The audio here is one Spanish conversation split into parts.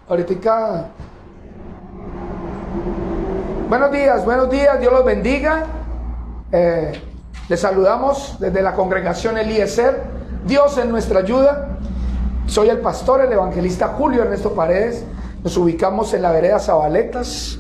Ahorita. Buenos días, Dios los bendiga. Les saludamos desde la congregación Eliezer. Dios es nuestra ayuda. Soy el pastor, el evangelista Julio Ernesto Paredes. Nos ubicamos en la vereda Zabaletas,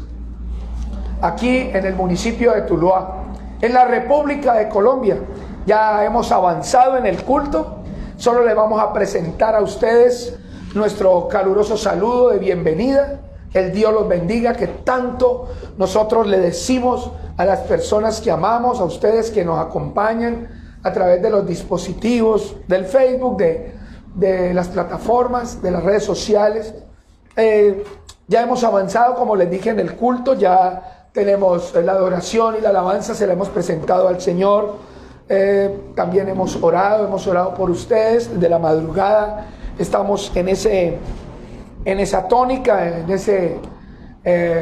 aquí en el municipio de Tuluá, en la República de Colombia. Ya hemos avanzado en el culto. Solo le vamos a presentar a ustedes nuestro caluroso saludo de bienvenida. El Dios los bendiga, que tanto nosotros le decimos a las personas que amamos, a ustedes que nos acompañan a través de los dispositivos, del Facebook, de las plataformas, de las redes sociales. Ya hemos avanzado, como les dije, en el culto. Ya tenemos la adoración y la alabanza, se la hemos presentado al Señor. También hemos orado por ustedes. De la madrugada estamos en esa tónica, en ese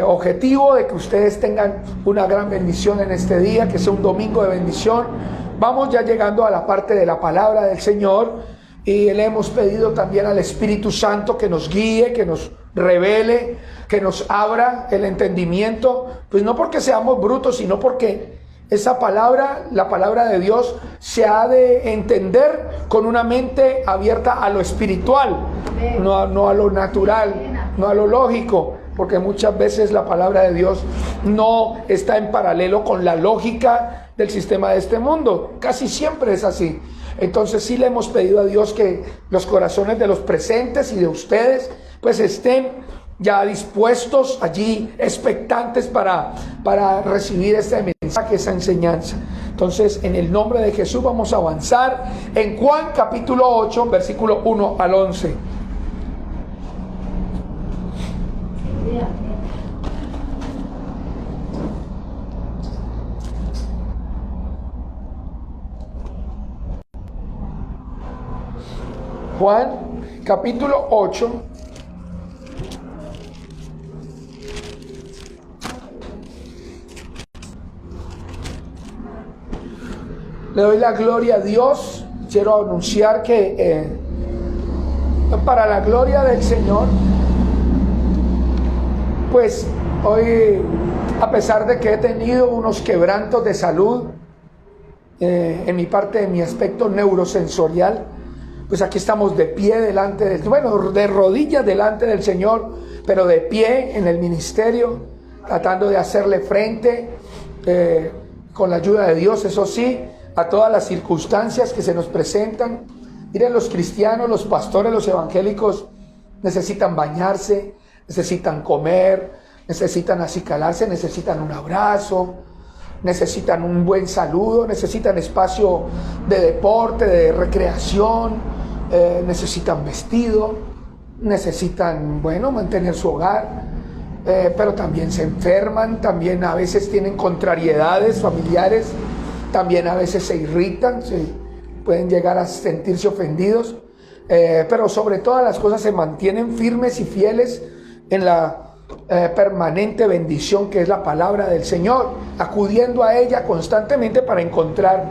objetivo de que ustedes tengan una gran bendición en este día, que sea un domingo de bendición. Vamos ya llegando a la parte de la palabra del Señor, y le hemos pedido también al Espíritu Santo que nos guíe, que nos revele, que nos abra el entendimiento, pues no porque seamos brutos, sino porque esa palabra, la palabra de Dios, se ha de entender con una mente abierta a lo espiritual, no a lo natural, no a lo lógico, porque muchas veces la palabra de Dios no está en paralelo con la lógica del sistema de este mundo. Casi siempre es así. Entonces sí le hemos pedido a Dios que los corazones de los presentes y de ustedes pues estén ya dispuestos allí, expectantes para recibir este mensaje, esa enseñanza. Entonces, en el nombre de Jesús vamos a avanzar en Juan capítulo 8, versículo 1 al 11. Juan capítulo 8, le doy la gloria a Dios. Quiero anunciar que para la gloria del Señor, pues hoy, a pesar de que he tenido unos quebrantos de salud en mi parte, de mi aspecto neurosensorial, pues aquí estamos de pie delante de rodillas delante del Señor, pero de pie en el ministerio, tratando de hacerle frente con la ayuda de Dios, eso sí, a todas las circunstancias que se nos presentan. Miren, los cristianos, los pastores, los evangélicos necesitan bañarse, necesitan comer, necesitan acicalarse, necesitan un abrazo, necesitan un buen saludo, necesitan espacio de deporte, de recreación, necesitan vestido, necesitan, mantener su hogar, pero también se enferman, también a veces tienen contrariedades familiares, también a veces se irritan, pueden llegar a sentirse ofendidos, pero sobre todas las cosas se mantienen firmes y fieles en la permanente bendición que es la palabra del Señor, acudiendo a ella constantemente para encontrar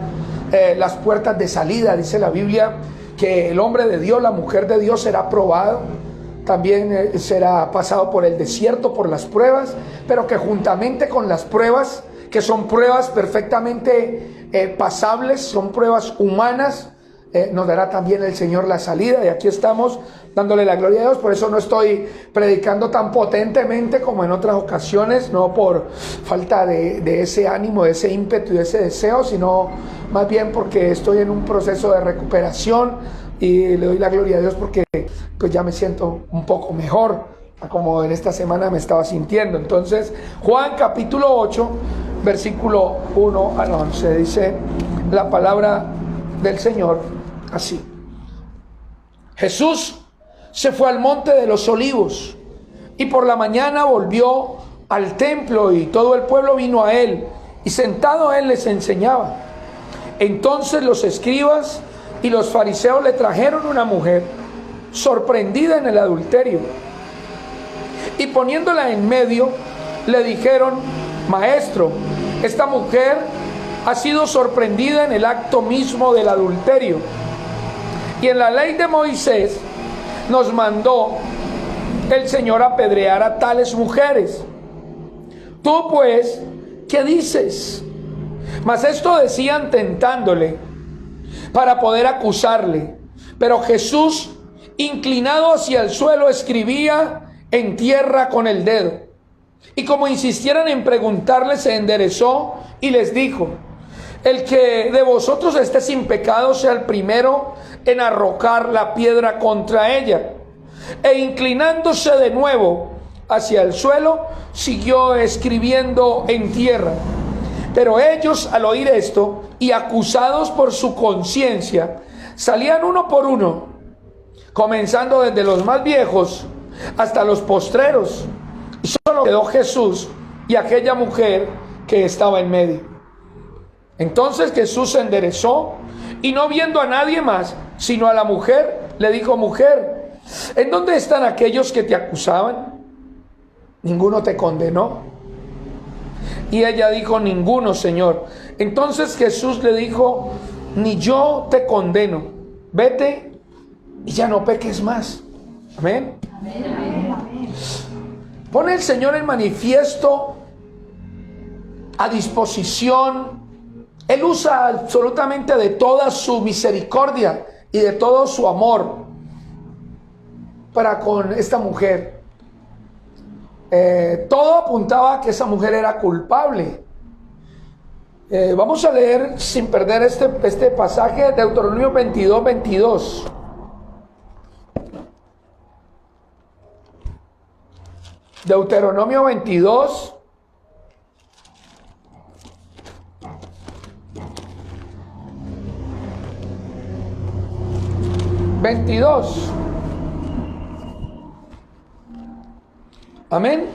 las puertas de salida. Dice la Biblia que el hombre de Dios, la mujer de Dios será probado, también será pasado por el desierto, por las pruebas, pero que juntamente con las pruebas, que son pruebas perfectamente pasables, son pruebas humanas, nos dará también el Señor la salida. Y aquí estamos dándole la gloria a Dios. Por eso no estoy predicando tan potentemente como en otras ocasiones, no por falta de ese ánimo, de ese ímpetu y de ese deseo, sino más bien porque estoy en un proceso de recuperación, y le doy la gloria a Dios porque pues ya me siento un poco mejor, como en esta semana me estaba sintiendo. Entonces, Juan capítulo 8, versículo 1 al 11, dice la palabra del Señor así: Jesús se fue al monte de los olivos, y por la mañana volvió al templo, y todo el pueblo vino a él, y sentado él les enseñaba. Entonces los escribas y los fariseos le trajeron una mujer sorprendida en el adulterio, y poniéndola en medio, le dijeron: Maestro, esta mujer ha sido sorprendida en el acto mismo del adulterio, y en la ley de Moisés nos mandó el Señor apedrear a tales mujeres. Tú pues, ¿qué dices? Mas esto decían tentándole para poder acusarle. Pero Jesús, inclinado hacia el suelo, escribía en tierra con el dedo. Y como insistieran en preguntarle, se enderezó y les dijo: el que de vosotros esté sin pecado sea el primero en arrojar la piedra contra ella. E inclinándose de nuevo hacia el suelo, siguió escribiendo en tierra. Pero ellos, al oír esto y acusados por su conciencia, salían uno por uno, comenzando desde los más viejos hasta los postreros. Y solo quedó Jesús y aquella mujer que estaba en medio. Entonces Jesús se enderezó y, no viendo a nadie más sino a la mujer, le dijo: mujer, ¿en dónde están aquellos que te acusaban? ¿Ninguno te condenó? Y ella dijo: ninguno, Señor. Entonces Jesús le dijo: ni yo te condeno, vete y ya no peques más. Amén. Pone el Señor en manifiesto, a disposición. Él usa absolutamente de toda su misericordia y de todo su amor para con esta mujer. Todo apuntaba a que esa mujer era culpable. Vamos a leer sin perder este pasaje, Deuteronomio 22:22. Deuteronomio 22. Amén.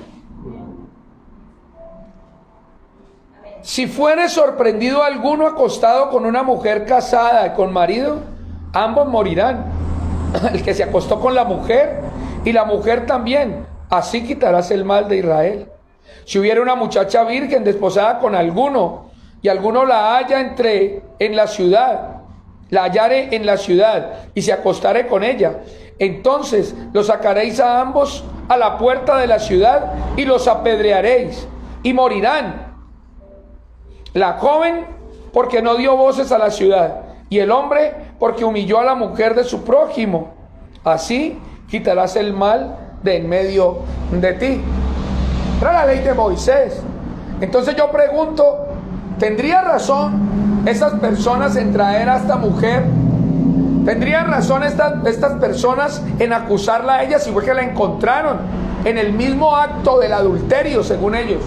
Si fuere sorprendido alguno acostado con una mujer casada y con marido, ambos morirán. El que se acostó con la mujer y la mujer también. Así quitarás el mal de Israel. Si hubiera una muchacha virgen desposada con alguno, y alguno la hallare en la ciudad, y se acostare con ella, entonces los sacaréis a ambos a la puerta de la ciudad y los apedrearéis, y morirán. La joven porque no dio voces a la ciudad, y el hombre porque humilló a la mujer de su prójimo. Así quitarás el mal de en medio de ti. Era la ley de Moisés. Entonces yo pregunto, ¿tendría razón esas personas en traer a esta mujer? ¿Tendrían razón estas personas en acusarla a ella si fue que la encontraron en el mismo acto del adulterio, según ellos?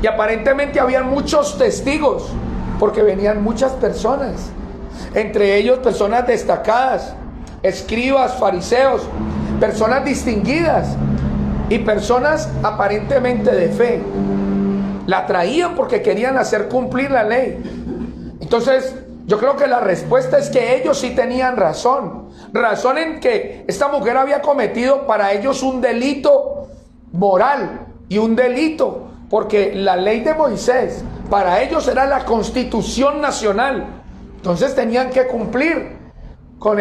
Y aparentemente habían muchos testigos, porque venían muchas personas, entre ellos personas destacadas, escribas, fariseos, personas distinguidas y personas aparentemente de fe. La traían porque querían hacer cumplir la ley. Entonces yo creo que la respuesta es que ellos sí tenían razón en que esta mujer había cometido para ellos un delito moral y un delito, porque la ley de Moisés para ellos era la constitución nacional. Entonces tenían que cumplir con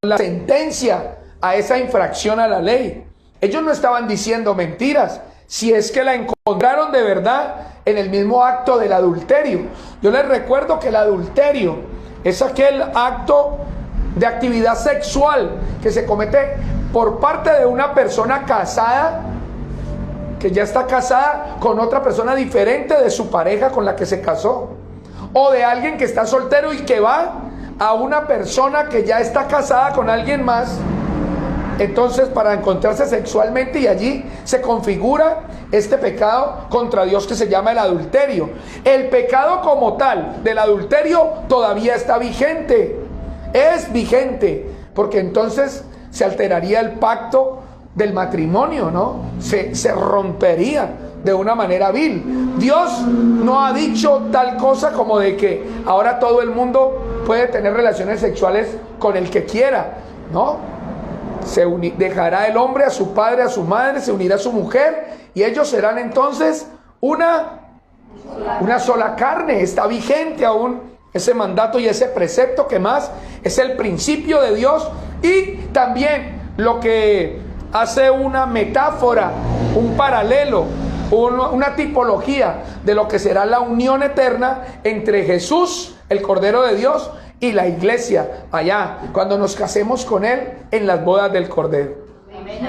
la sentencia a esa infracción a la ley. Ellos no estaban diciendo mentiras, si es que la encontraron de verdad en el mismo acto del adulterio. Yo les recuerdo que el adulterio es aquel acto de actividad sexual que se comete por parte de una persona casada, que ya está casada con otra persona diferente de su pareja con la que se casó, o de alguien que está soltero y que va a una persona que ya está casada con alguien más, entonces para encontrarse sexualmente, y allí se configura este pecado contra Dios que se llama el adulterio. El pecado como tal del adulterio todavía está vigente, es vigente, porque entonces se alteraría el pacto del matrimonio, ¿no? Se rompería de una manera vil. Dios no ha dicho tal cosa como de que ahora todo el mundo puede tener relaciones sexuales con el que quiera, ¿no? Dejará el hombre a su padre, a su madre, se unirá a su mujer, y ellos serán entonces una sola carne. Está vigente aún ese mandato y ese precepto, que más es el principio de Dios, y también lo que hace una metáfora, un paralelo, una tipología de lo que será la unión eterna entre Jesús, el Cordero de Dios, y la iglesia allá, cuando nos casemos con Él en las bodas del Cordero.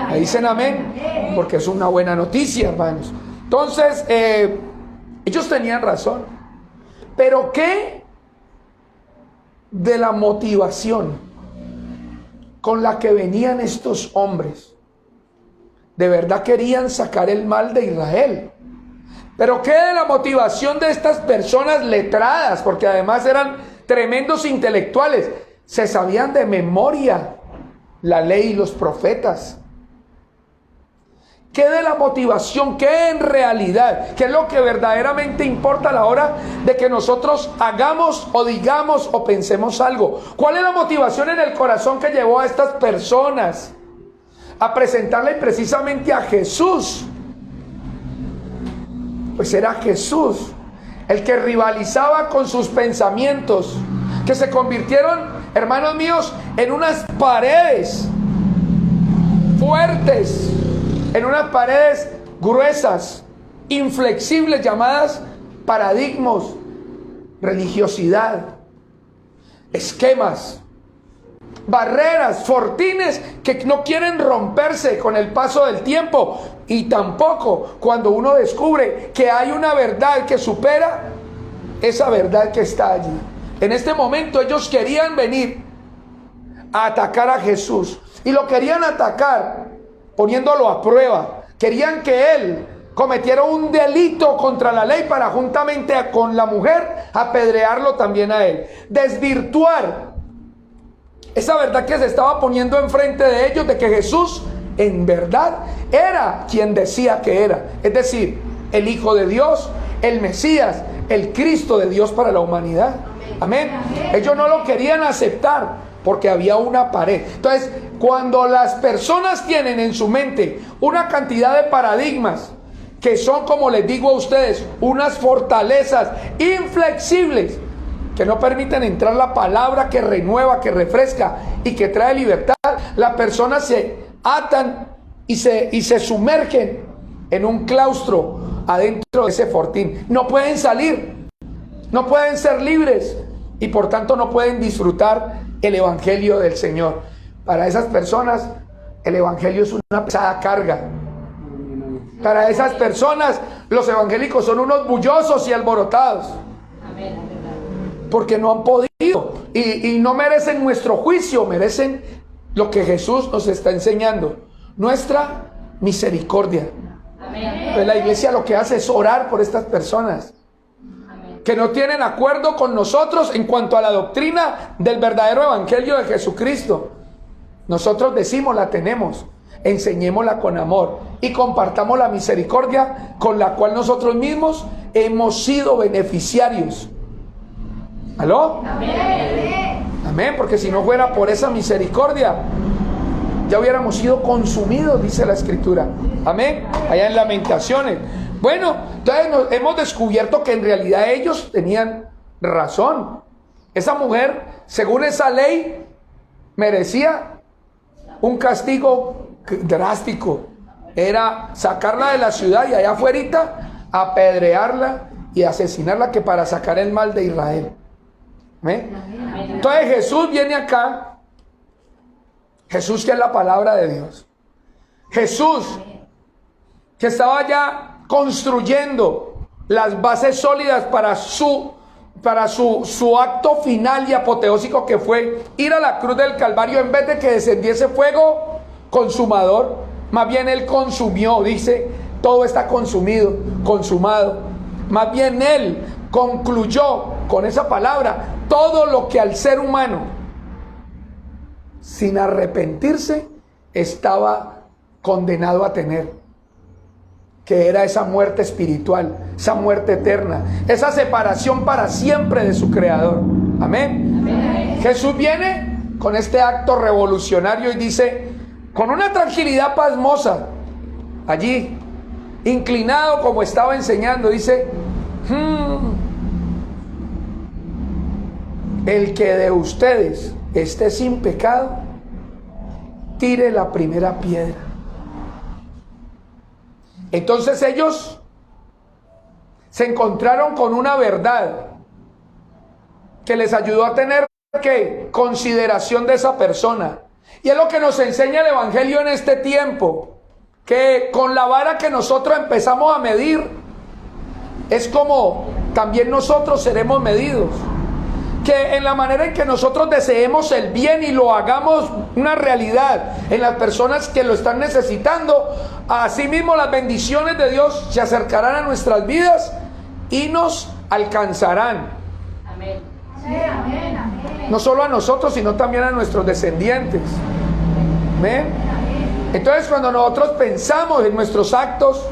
¿Me dicen amén? Porque es una buena noticia, hermanos. Entonces, ellos tenían razón. Pero ¿qué de la motivación con la que venían estos hombres? De verdad querían sacar el mal de Israel. Pero ¿qué de la motivación de estas personas letradas? Porque además eran tremendos intelectuales. Se sabían de memoria la ley y los profetas. ¿Qué de la motivación? ¿Qué en realidad? ¿Qué es lo que verdaderamente importa a la hora de que nosotros hagamos o digamos o pensemos algo? ¿Cuál es la motivación en el corazón que llevó a estas personas a presentarle precisamente a Jesús? Pues era Jesús el que rivalizaba con sus pensamientos, que se convirtieron, hermanos míos, en unas paredes fuertes, en unas paredes gruesas, inflexibles, llamadas paradigmas, religiosidad, esquemas, barreras, fortines que no quieren romperse con el paso del tiempo, y tampoco cuando uno descubre que hay una verdad que supera esa verdad que está allí. En este momento ellos querían venir a atacar a Jesús, y lo querían atacar poniéndolo a prueba. Querían que él cometiera un delito contra la ley para, juntamente con la mujer, apedrearlo también a él. Desvirtuar esa verdad que se estaba poniendo enfrente de ellos, de que Jesús en verdad era quien decía que era, es decir, el Hijo de Dios, el Mesías, el Cristo de Dios para la humanidad. Amén. Ellos no lo querían aceptar porque había una pared. Entonces, cuando las personas tienen en su mente una cantidad de paradigmas que son, como les digo a ustedes, unas fortalezas inflexibles que no permiten entrar la palabra que renueva, que refresca y que trae libertad, las personas se atan y se sumergen en un claustro adentro de ese fortín. No pueden salir, no pueden ser libres, y por tanto no pueden disfrutar el evangelio del Señor. Para esas personas el evangelio es una pesada carga. Para esas personas los evangélicos son unos bullosos y alborotados, porque no han podido y no merecen nuestro juicio, merecen lo que Jesús nos está enseñando, nuestra misericordia. Entonces la iglesia lo que hace es orar por estas personas que no tienen acuerdo con nosotros en cuanto a la doctrina del verdadero evangelio de Jesucristo. Nosotros decimos la tenemos, enseñémosla con amor y compartamos la misericordia con la cual nosotros mismos hemos sido beneficiarios. ¿Aló? Amén. Amén, porque si no fuera por esa misericordia ya hubiéramos sido consumidos, dice la Escritura. Amén. Allá en Lamentaciones. Bueno, entonces hemos descubierto que en realidad ellos tenían razón. Esa mujer, según esa ley, merecía un castigo drástico. Era sacarla de la ciudad y allá afuera apedrearla y asesinarla, que para sacar el mal de Israel. ¿Eh? Entonces Jesús viene acá. Jesús, que es la palabra de Dios. Jesús, que estaba ya construyendo las bases sólidas para su acto final y apoteósico, que fue ir a la cruz del Calvario. En vez de que descendiese fuego consumador, más bien Él consumió, dice, todo está consumido, consumado. Más bien Él concluyó con esa palabra todo lo que al ser humano, sin arrepentirse, estaba condenado a tener, que era esa muerte espiritual, esa muerte eterna, esa separación para siempre de su Creador. Amén. Amén. Jesús viene con este acto revolucionario y dice, con una tranquilidad pasmosa, allí, inclinado como estaba enseñando, dice, el que de ustedes esté sin pecado, tire la primera piedra. Entonces ellos se encontraron con una verdad que les ayudó a tener ¿qué? Consideración de esa persona. Y es lo que nos enseña el Evangelio en este tiempo, que con la vara que nosotros empezamos a medir, es como también nosotros seremos medidos. Que en la manera en que nosotros deseemos el bien y lo hagamos una realidad en las personas que lo están necesitando, asimismo las bendiciones de Dios se acercarán a nuestras vidas y nos alcanzarán. Amén. No solo a nosotros, sino también a nuestros descendientes. ¿Ven? Entonces, cuando nosotros pensamos en nuestros actos,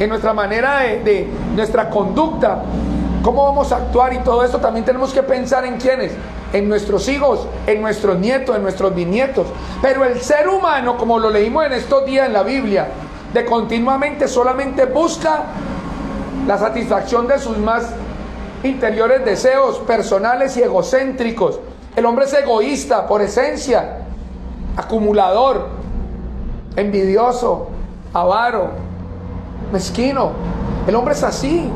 en nuestra manera de nuestra conducta, cómo vamos a actuar y todo eso, también tenemos que pensar en quiénes, en nuestros hijos, en nuestros nietos, en nuestros bisnietos. Pero el ser humano, como lo leímos en estos días en la Biblia, de continuamente solamente busca la satisfacción de sus más interiores deseos personales y egocéntricos. El hombre es egoísta por esencia, acumulador, envidioso, avaro, mezquino. El hombre es así.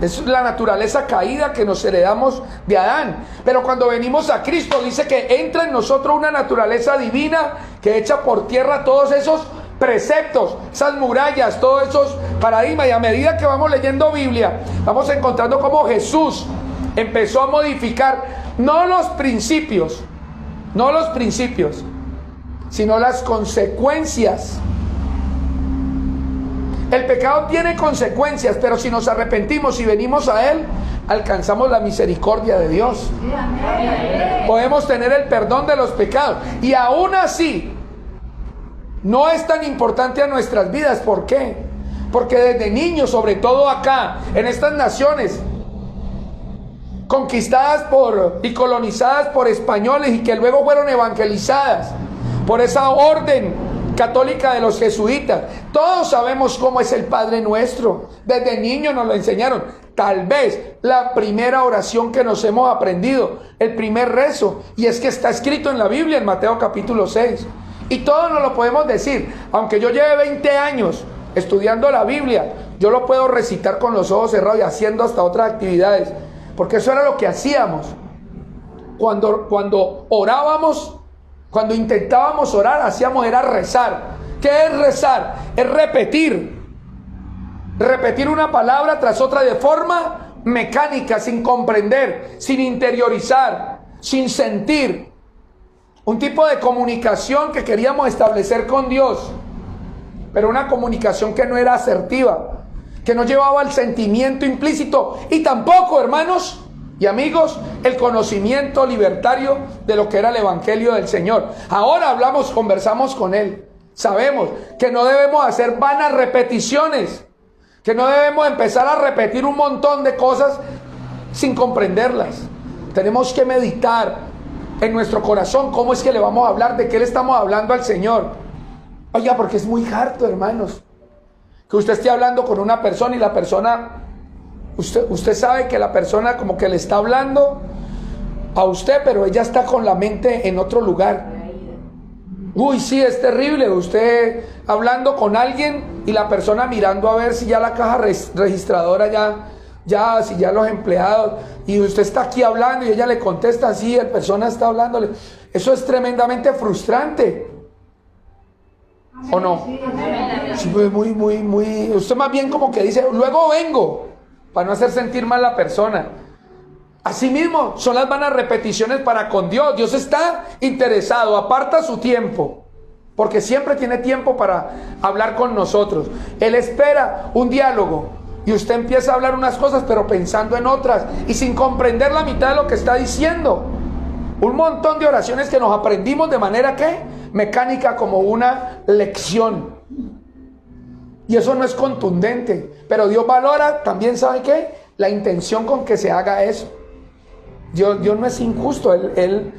Es la naturaleza caída que nos heredamos de Adán. Pero cuando venimos a Cristo, dice que entra en nosotros una naturaleza divina que echa por tierra todos esos preceptos, esas murallas, todos esos paradigmas. Y a medida que vamos leyendo Biblia, vamos encontrando cómo Jesús empezó a modificar no los principios, sino las consecuencias. El pecado tiene consecuencias, pero si nos arrepentimos y venimos a Él, alcanzamos la misericordia de Dios. Podemos tener el perdón de los pecados. Y aún así, no es tan importante a nuestras vidas. ¿Por qué? Porque desde niños, sobre todo acá, en estas naciones conquistadas y colonizadas por españoles y que luego fueron evangelizadas por esa orden católica de los jesuitas, todos sabemos cómo es el Padre Nuestro. Desde niños nos lo enseñaron. Tal vez la primera oración que nos hemos aprendido, el primer rezo, y es que está escrito en la Biblia, en Mateo capítulo 6, y todos nos lo podemos decir. Aunque yo lleve 20 años estudiando la Biblia, yo lo puedo recitar con los ojos cerrados y haciendo hasta otras actividades, porque eso era lo que hacíamos cuando orábamos. Cuando intentábamos orar, era rezar. ¿Qué es rezar? Es repetir una palabra tras otra de forma mecánica, sin comprender, sin interiorizar, sin sentir. Un tipo de comunicación que queríamos establecer con Dios, pero una comunicación que no era asertiva, que no llevaba el sentimiento implícito y tampoco, hermanos y amigos, el conocimiento libertario de lo que era el Evangelio del Señor. Ahora conversamos con Él. Sabemos que no debemos hacer vanas repeticiones, que no debemos empezar a repetir un montón de cosas sin comprenderlas. Tenemos que meditar en nuestro corazón cómo es que le vamos a hablar, de qué le estamos hablando al Señor. Oiga, porque es muy harto, hermanos, que usted esté hablando con una persona y la persona... Usted sabe que la persona como que le está hablando a usted, pero ella está con la mente en otro lugar. Uy, sí, es terrible. Usted hablando con alguien y la persona mirando a ver si ya la caja registradora si ya los empleados, y usted está aquí hablando y ella le contesta así, la persona está hablándole. Eso es tremendamente frustrante. ¿O no? Sí, muy. Usted más bien como que dice, luego vengo, para no hacer sentir mal a la persona. Asimismo, son las vanas repeticiones para con Dios. Dios está interesado, aparta su tiempo, porque siempre tiene tiempo para hablar con nosotros. Él espera un diálogo y usted empieza a hablar unas cosas, pero pensando en otras y sin comprender la mitad de lo que está diciendo. Un montón de oraciones que nos aprendimos de manera mecánica, como una lección. Y eso no es contundente, pero Dios valora también, ¿sabe qué? La intención con que se haga eso. Dios no es injusto, Él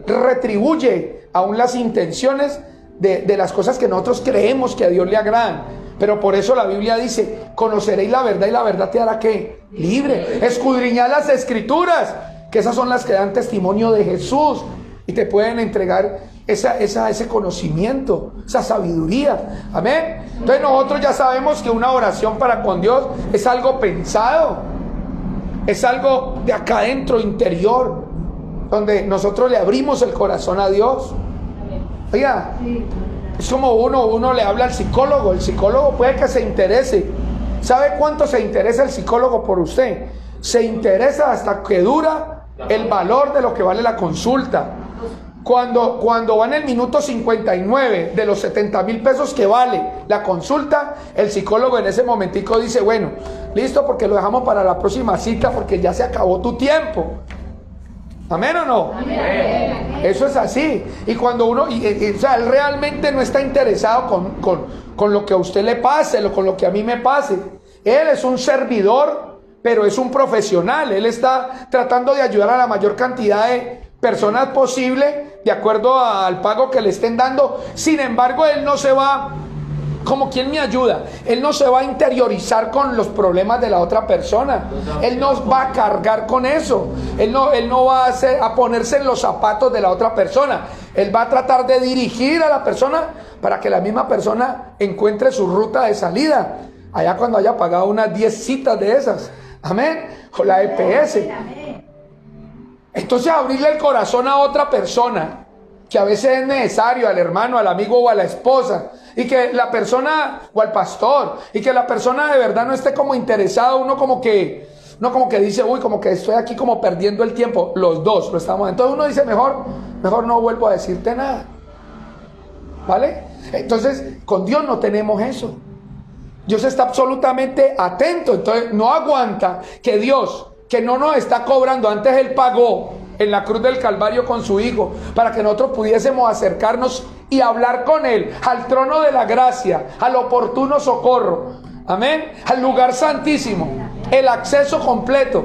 retribuye aún las intenciones de las cosas que nosotros creemos que a Dios le agradan. Pero por eso la Biblia dice, conoceréis la verdad y la verdad te hará ¿qué? Libre. Escudriñad las Escrituras, que esas son las que dan testimonio de Jesús. y te pueden entregar ese conocimiento, esa sabiduría. Amén. Entonces nosotros ya sabemos que una oración para con Dios es algo pensado, es algo de acá adentro, interior, donde nosotros le abrimos el corazón a Dios. Oiga, es como uno le habla al psicólogo. El psicólogo puede que se interese. ¿Sabe cuánto se interesa el psicólogo por usted? Se interesa hasta que dura el valor de lo que vale la consulta. Cuando va en el minuto 59 de los 70,000 pesos que vale la consulta, el psicólogo en ese momentico dice, bueno, listo, porque lo dejamos para la próxima cita porque ya se acabó tu tiempo. ¿Amén o no? Amén. Eso es así. Y cuando uno, o sea, él realmente no está interesado con lo que a usted le pase, con lo que a mí me pase. Él es un servidor, pero es un profesional. Él está tratando de ayudar a la mayor cantidad de personas posible, de acuerdo al pago que le estén dando. Sin embargo, él no se va, como quien me ayuda, él no se va a interiorizar con los problemas de la otra persona. Él no va a cargar con eso. Él no va a ponerse en los zapatos de la otra persona. Él va a tratar de dirigir a la persona para que la misma persona encuentre su ruta de salida. Allá cuando haya pagado unas 10 citas de esas. Amén. O la EPS. Entonces abrirle el corazón a otra persona, que a veces es necesario, al hermano, al amigo o a la esposa, y que la persona, o al pastor, y que la persona de verdad no esté como interesado, uno como que dice, uy, como que estoy aquí como perdiendo el tiempo. Los dos lo estamos. Entonces uno dice, mejor no vuelvo a decirte nada. ¿Vale? Entonces con Dios no tenemos eso. Dios está absolutamente atento. Entonces no aguanta que Dios, que no nos está cobrando, antes Él pagó en la cruz del Calvario con su Hijo, para que nosotros pudiésemos acercarnos y hablar con Él, al trono de la gracia, al oportuno socorro, amén, al lugar santísimo, el acceso completo.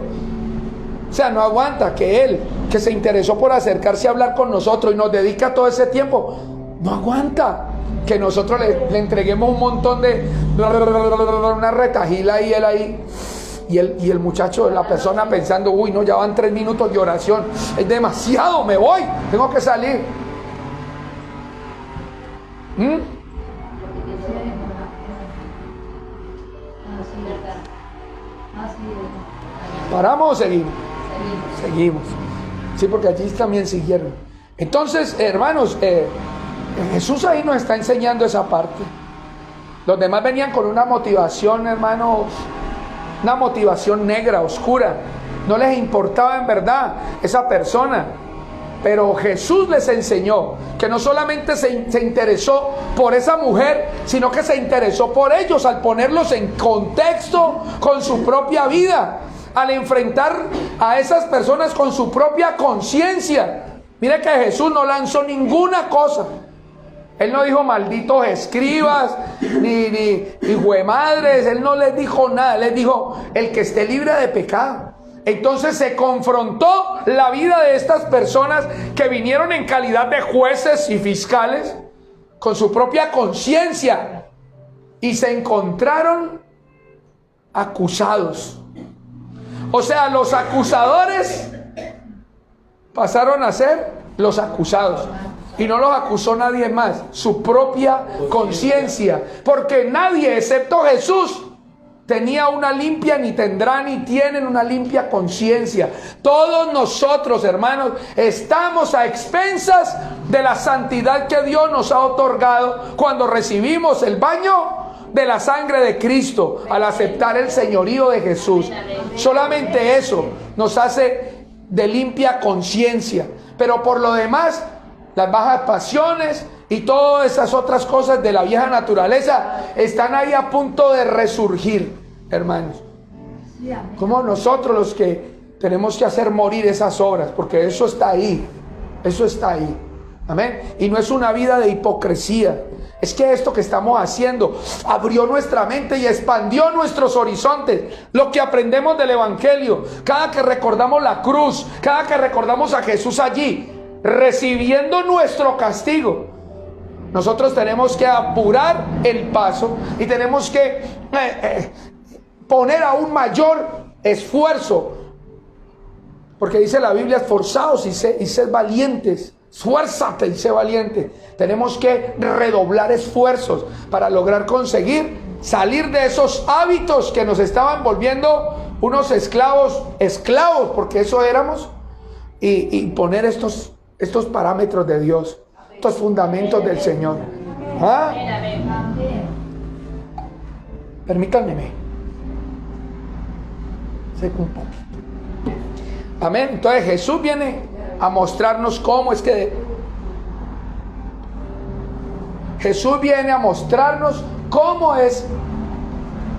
O sea, no aguanta que Él, que se interesó por acercarse a hablar con nosotros y nos dedica todo ese tiempo, no aguanta que nosotros le entreguemos un montón de una retajila y Él ahí. Y el muchacho, la persona pensando, uy, no, ya van 3 minutos de oración, es demasiado, me voy, tengo que salir. ¿Paramos o seguimos? Seguimos. Sí, porque allí también siguieron. Entonces, hermanos, Jesús ahí nos está enseñando esa parte. Los demás venían con una motivación, hermanos, una motivación negra, oscura. No les importaba en verdad esa persona. Pero Jesús les enseñó que no solamente se interesó por esa mujer, sino que se interesó por ellos al ponerlos en contexto con su propia vida, al enfrentar a esas personas con su propia conciencia. Mire que Jesús no lanzó ninguna cosa. Él no dijo malditos escribas, ni huemadres. Él no les dijo nada. Él les dijo el que esté libre de pecado. Entonces se confrontó la vida de estas personas que vinieron en calidad de jueces y fiscales con su propia conciencia y se encontraron acusados. O sea, los acusadores pasaron a ser los acusados. Y no los acusó nadie más, su propia conciencia. Porque nadie, excepto Jesús, tenía una limpia, ni tendrá, ni tienen una limpia conciencia. Todos nosotros, hermanos, estamos a expensas de la santidad que Dios nos ha otorgado cuando recibimos el baño de la sangre de Cristo, al aceptar el señorío de Jesús. Solamente eso nos hace de limpia conciencia. Pero por lo demás, las bajas pasiones y todas esas otras cosas de la vieja naturaleza están ahí a punto de resurgir, hermanos. Como nosotros los que tenemos que hacer morir esas obras, porque eso está ahí, eso está ahí. Amén. Y no es una vida de hipocresía. Es que esto que estamos haciendo abrió nuestra mente y expandió nuestros horizontes. Lo que aprendemos del Evangelio, cada que recordamos la cruz, cada que recordamos a Jesús allí, recibiendo nuestro castigo, nosotros tenemos que apurar el paso y tenemos que poner aún mayor esfuerzo, porque dice la Biblia, esforzaos y sed valientes, Esfuérzate y sé valiente. Tenemos que redoblar esfuerzos para lograr conseguir salir de esos hábitos que nos estaban volviendo unos esclavos, porque eso éramos, y poner estos parámetros de Dios, estos fundamentos del Señor. ¿Ah? Permítanme. Seco un poquito. Amén. Entonces Jesús viene a mostrarnos cómo es que Jesús viene a mostrarnos cómo es,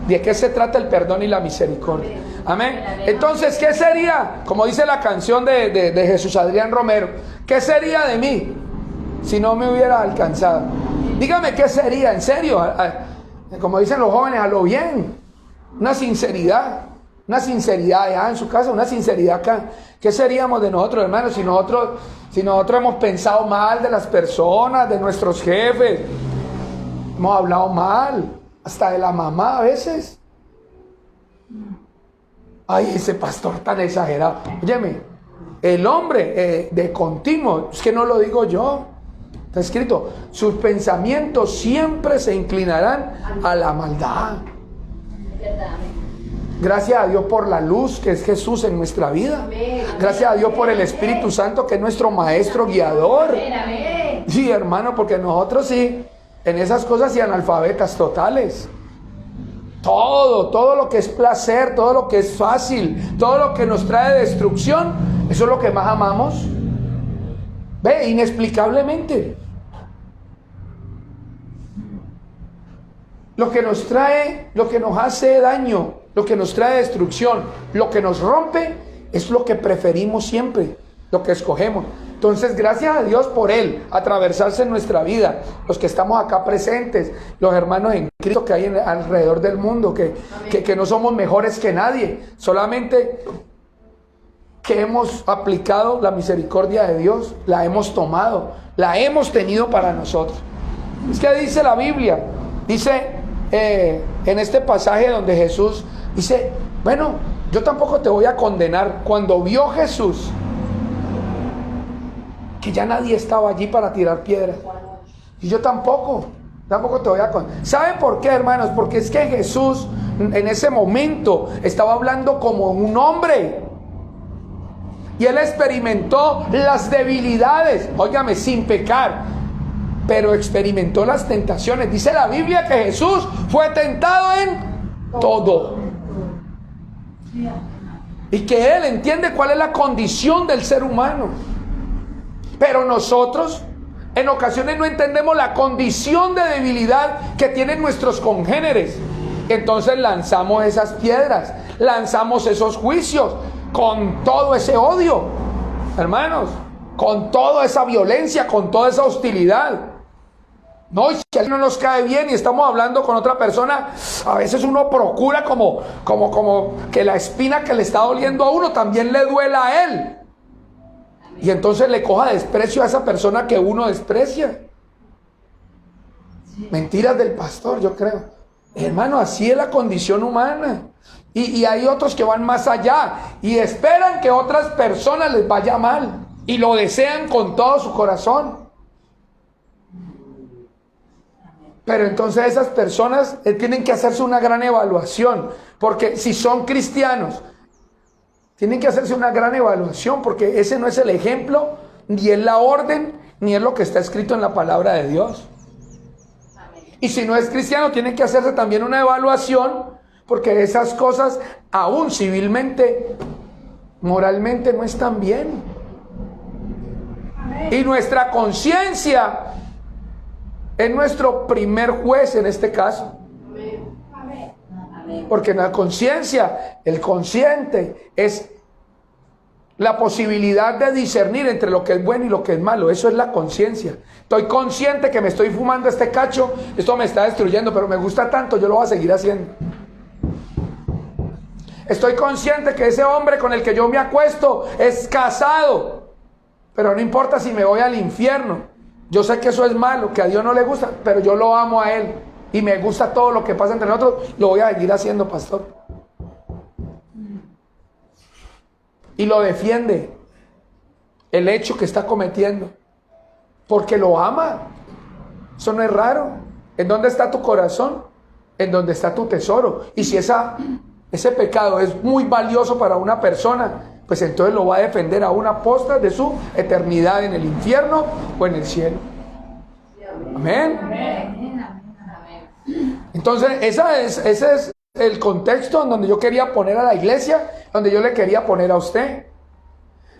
de qué se trata el perdón y la misericordia. Amén. Entonces, ¿qué sería? Como dice la canción de Jesús Adrián Romero, ¿qué sería de mí si no me hubiera alcanzado? Dígame, ¿qué sería? En serio, como dicen los jóvenes, a lo bien. Una sinceridad allá en su casa, una sinceridad acá. ¿Qué seríamos de nosotros, hermanos, si nosotros hemos pensado mal de las personas, de nuestros jefes? Hemos hablado mal, hasta de la mamá a veces. Ay, ese pastor tan exagerado. Óyeme, el hombre de continuo, es que no lo digo yo, está escrito, sus pensamientos siempre se inclinarán a la maldad. Gracias a Dios por la luz que es Jesús en nuestra vida. Gracias a Dios por el Espíritu Santo que es nuestro maestro guiador. Sí, hermano, porque nosotros sí, en esas cosas y analfabetas totales. Todo lo que es placer, todo lo que es fácil, todo lo que nos trae destrucción, eso es lo que más amamos. Ve, inexplicablemente. Lo que nos trae, lo que nos hace daño, lo que nos trae destrucción, lo que nos rompe, es lo que preferimos siempre, lo que escogemos. Entonces, gracias a Dios por Él, atravesarse en nuestra vida, los que estamos acá presentes, los hermanos en Cristo que hay alrededor del mundo, que no somos mejores que nadie, solamente que hemos aplicado la misericordia de Dios, la hemos tomado, la hemos tenido para nosotros. Es que dice la Biblia, dice en este pasaje donde Jesús dice, bueno, yo tampoco te voy a condenar. Cuando vio Jesús que ya nadie estaba allí para tirar piedras, y yo tampoco te voy a condenar. ¿Saben por qué, hermanos? Porque es que Jesús en ese momento estaba hablando como un hombre, y Él experimentó las debilidades, óigame, sin pecar, pero experimentó las tentaciones. Dice la Biblia que Jesús fue tentado en todo, y que Él entiende cuál es la condición del ser humano. Pero nosotros en ocasiones no entendemos la condición de debilidad que tienen nuestros congéneres. Entonces lanzamos esas piedras, lanzamos esos juicios con todo ese odio, hermanos, con toda esa violencia, con toda esa hostilidad. No, y si no nos cae bien y estamos hablando con otra persona, a veces uno procura como que la espina que le está doliendo a uno también le duela a él. Y entonces le coja desprecio a esa persona que uno desprecia. Mentiras del pastor, yo creo. Hermano, así es la condición humana. Y hay otros que van más allá y esperan que otras personas les vaya mal y lo desean con todo su corazón. Pero entonces esas personas tienen que hacerse una gran evaluación, porque si son cristianos, tienen que hacerse una gran evaluación, porque ese no es el ejemplo, ni es la orden, ni es lo que está escrito en la palabra de Dios. Y si no es cristiano, tienen que hacerse también una evaluación, porque esas cosas, aún civilmente, moralmente, no están bien. Y nuestra conciencia es nuestro primer juez en este caso. Porque en la conciencia, el consciente es la posibilidad de discernir entre lo que es bueno y lo que es malo. Eso es la conciencia. Estoy consciente que me estoy fumando este cacho, esto me está destruyendo, pero me gusta tanto, yo lo voy a seguir haciendo. Estoy consciente que ese hombre con el que yo me acuesto es casado, pero no importa si me voy al infierno. Yo sé que eso es malo, que a Dios no le gusta, pero yo lo amo a Él. Y me gusta todo lo que pasa entre nosotros, lo voy a seguir haciendo, pastor. Y lo defiende el hecho que está cometiendo. porque lo ama. Eso no es raro. ¿En dónde está tu corazón? En donde está tu tesoro. Y si ese pecado es muy valioso para una persona, pues entonces lo va a defender a una posta de su eternidad en el infierno o en el cielo. Amén. Entonces ese es el contexto en donde yo quería poner a la iglesia, donde yo le quería poner a usted.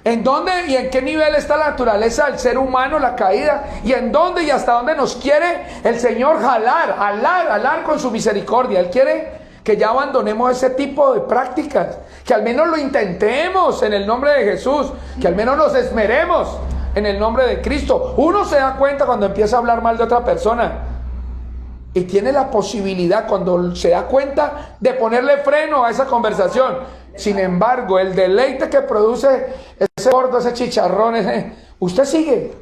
¿En dónde y en qué nivel está la naturaleza del ser humano, la caída? ¿Y en dónde y hasta dónde nos quiere el Señor jalar con su misericordia? Él quiere que ya abandonemos ese tipo de prácticas, que al menos lo intentemos en el nombre de Jesús, que al menos nos esmeremos en el nombre de Cristo. Uno se da cuenta cuando empieza a hablar mal de otra persona y tiene la posibilidad, cuando se da cuenta, de ponerle freno a esa conversación. Sin embargo, el deleite que produce ese gordo, ese chicharrón, usted sigue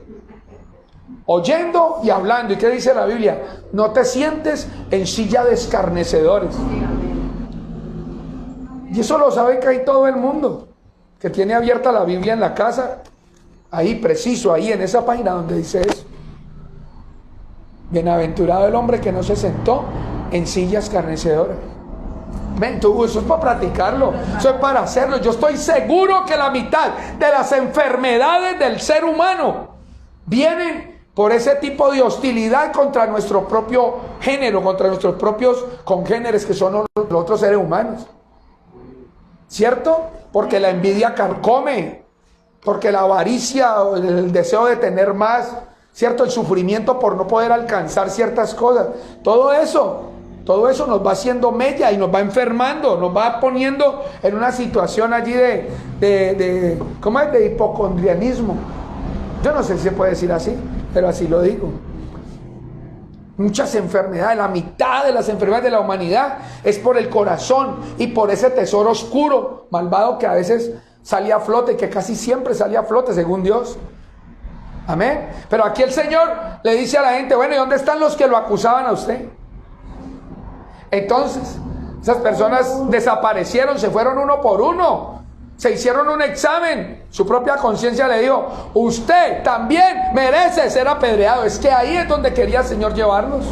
oyendo y hablando. ¿Y qué dice la Biblia? No te sientes en silla de escarnecedores. Y eso lo sabe que hay todo el mundo que tiene abierta la Biblia en la casa. Ahí preciso, ahí en esa página donde dice eso. Bienaventurado el hombre que no se sentó en silla escarnecedora. Ven, eso es para practicarlo, eso es para hacerlo. Yo estoy seguro que la mitad de las enfermedades del ser humano vienen por ese tipo de hostilidad contra nuestro propio género, contra nuestros propios congéneres que son los otros seres humanos. ¿Cierto? Porque la envidia carcome, porque la avaricia, el deseo de tener más, ¿cierto? El sufrimiento por no poder alcanzar ciertas cosas. Todo eso nos va haciendo mella y nos va enfermando, nos va poniendo en una situación allí ¿cómo es? De hipocondrianismo. Yo no sé si se puede decir así, pero así lo digo. Muchas enfermedades, la mitad de las enfermedades de la humanidad es por el corazón y por ese tesoro oscuro, malvado, que a veces sale a flote, que casi siempre sale a flote según Dios. Amén. Pero aquí el Señor le dice a la gente, bueno, ¿y dónde están los que lo acusaban a usted? Entonces, esas personas desaparecieron, se fueron uno por uno, se hicieron un examen, su propia conciencia le dijo, usted también merece ser apedreado. Es que ahí es donde quería el Señor llevarnos.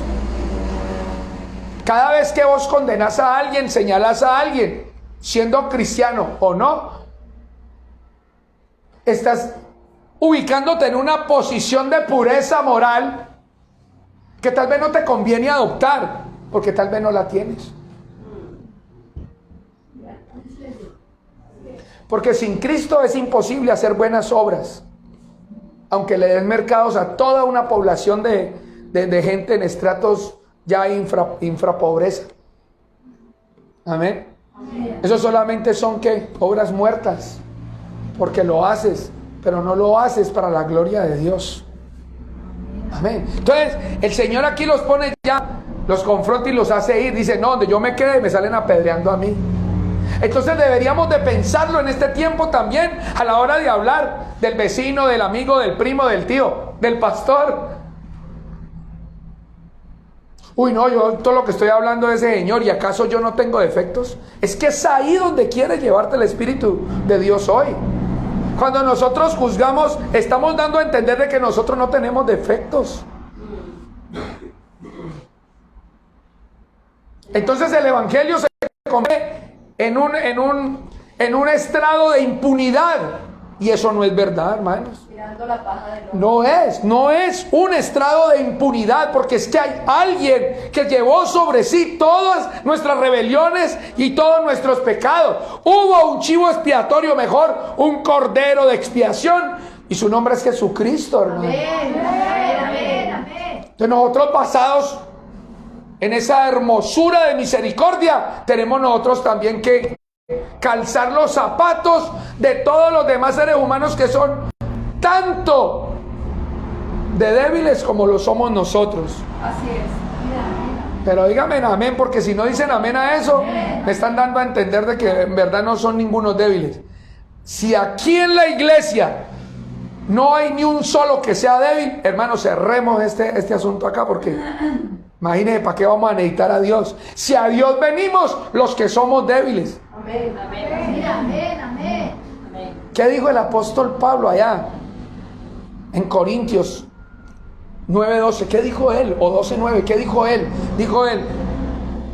Cada vez que vos condenás a alguien, señalás a alguien, siendo cristiano o no, estás ubicándote en una posición de pureza moral que tal vez no te conviene adoptar, porque tal vez no la tienes. Porque sin Cristo es imposible hacer buenas obras, aunque le den mercados a toda una población de gente en estratos ya infrapobreza. Amén. Eso solamente son ¿qué? Obras muertas, porque lo haces, pero no lo haces para la gloria de Dios. Amén. Entonces el Señor aquí los pone ya, los confronta y los hace ir. Dice, no, donde yo me quede me salen apedreando a mí. Entonces deberíamos de pensarlo en este tiempo también, a la hora de hablar del vecino, del amigo, del primo, del tío, del pastor. Uy, no, yo todo lo que estoy hablando de ese señor, ¿y acaso yo no tengo defectos? Es que es ahí donde quiere llevarte el Espíritu de Dios hoy. Cuando nosotros juzgamos, estamos dando a entender de que nosotros no tenemos defectos. Entonces el Evangelio se convierte en un estrado de impunidad, y eso no es verdad, hermanos. No es un estrado de impunidad, porque es que hay alguien que llevó sobre sí todas nuestras rebeliones y todos nuestros pecados. Hubo un chivo expiatorio, mejor, un cordero de expiación, y su nombre es Jesucristo, hermano. Amén. Entonces nosotros, basados en esa hermosura de misericordia, tenemos nosotros también que calzar los zapatos de todos los demás seres humanos que son tanto de débiles como lo somos nosotros. Así es. Pero díganme amén, porque si no dicen amén a eso, me están dando a entender de que en verdad no son ningunos débiles. Si aquí en la iglesia no hay ni un solo que sea débil, hermanos, cerremos este asunto acá, porque imagínense, ¿para qué vamos a necesitar a Dios? Si a Dios venimos los que somos débiles. Amén. ¿Qué dijo el apóstol Pablo allá en Corintios? 9:12, ¿qué dijo él? O 12:9, ¿qué dijo él? Dijo él: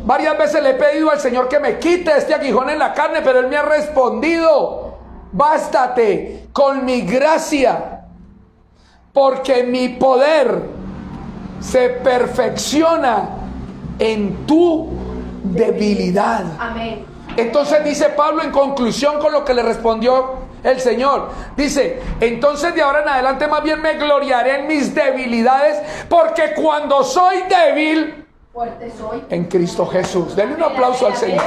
varias veces le he pedido al Señor que me quite este aguijón en la carne, pero Él me ha respondido: bástate con mi gracia, porque mi poder se perfecciona en tu debilidad. Amén. Entonces dice Pablo en conclusión con lo que le respondió el Señor. Dice: entonces de ahora en adelante más bien me gloriaré en mis debilidades, porque cuando soy débil, Fuerte soy. en Cristo Jesús. Denle un aplauso al Señor.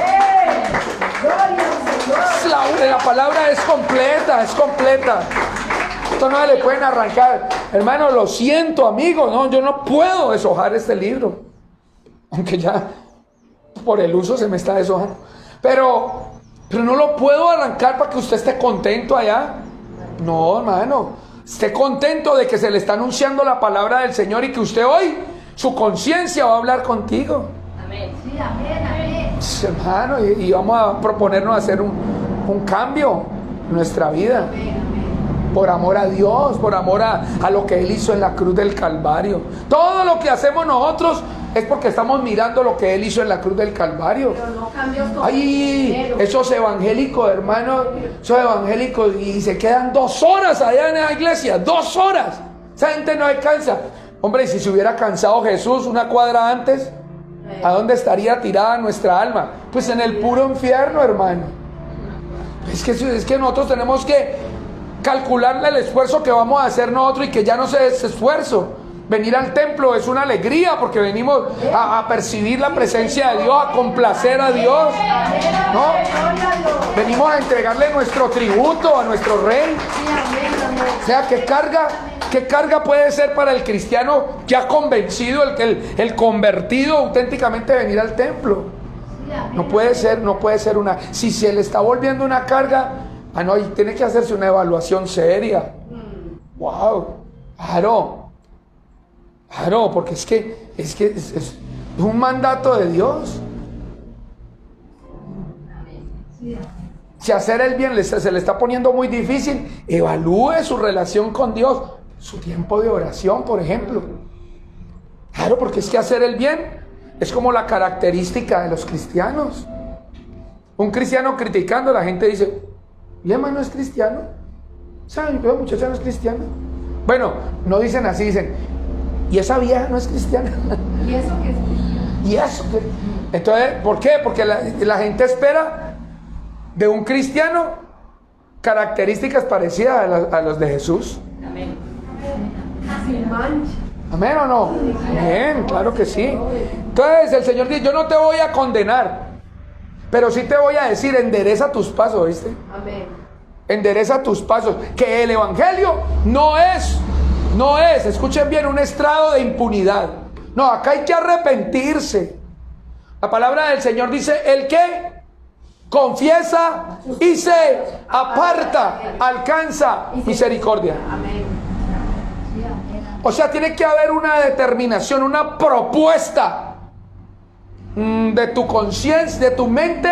La palabra es completa, es completa. Esto no se le pueden arrancar. Hermano, lo siento, amigo, no, yo no puedo deshojar este libro, aunque ya por el uso se me está deshojando, pero no lo puedo arrancar para que usted esté contento allá. No, hermano, esté contento de que se le está anunciando la palabra del Señor y que usted hoy, su conciencia va a hablar contigo. Amén. Sí, amén, amén. Hermano, y vamos a proponernos hacer un cambio en nuestra vida. Amén, amén. Por amor a Dios, por amor a lo que Él hizo en la cruz del Calvario. Todo lo que hacemos nosotros es porque estamos mirando lo que Él hizo en la cruz del Calvario. Pero no cambios con Ay, dinero. esos evangélicos, hermano, esos evangélicos, y se quedan 2 horas allá en la iglesia, 2 horas. Esa gente no descansa. Hombre, y si se hubiera cansado Jesús una cuadra antes, ¿a dónde estaría tirada nuestra alma? Pues en el puro infierno, hermano. Es que nosotros tenemos que calcularle el esfuerzo que vamos a hacer nosotros, y que ya no sea ese esfuerzo. Venir al templo es una alegría, porque venimos a percibir la presencia de Dios, a complacer a Dios, ¿no? Venimos a entregarle nuestro tributo a nuestro Rey. Sí, amén, amén. O sea, ¿qué carga puede ser para el cristiano que ha convencido, el convertido auténticamente, venir al templo? Sí, amén. No puede ser una... Si se le está volviendo una carga, no, y tiene que hacerse una evaluación seria. Wow, claro, porque es un mandato de Dios. Sí, amén. Si hacer el bien se le está poniendo muy difícil, evalúe su relación con Dios, su tiempo de oración, por ejemplo. Claro, porque es que hacer el bien es como la característica de los cristianos. Un cristiano criticando, la gente dice: ¿y hermano no es cristiano? ¿Saben que la muchacha no es cristiana? Bueno, no dicen así, dicen: ¿y esa vieja no es cristiana? ¿Y eso qué es? ¿Y eso qué? Entonces, ¿por qué? Porque la gente espera de un cristiano características parecidas a los de Jesús. Amén. Sin mancha. ¿Amén o no? Bien, claro que sí. Entonces el Señor dice: yo no te voy a condenar, pero sí te voy a decir, endereza tus pasos, ¿viste? Amén. Endereza tus pasos. Que el evangelio no es, escuchen bien, un estrado de impunidad. No, acá hay que arrepentirse. La palabra del Señor dice: el que confiesa y se aparta, alcanza misericordia. Amén. Sí, amén. O sea, tiene que haber una determinación, una propuesta de tu conciencia, de tu mente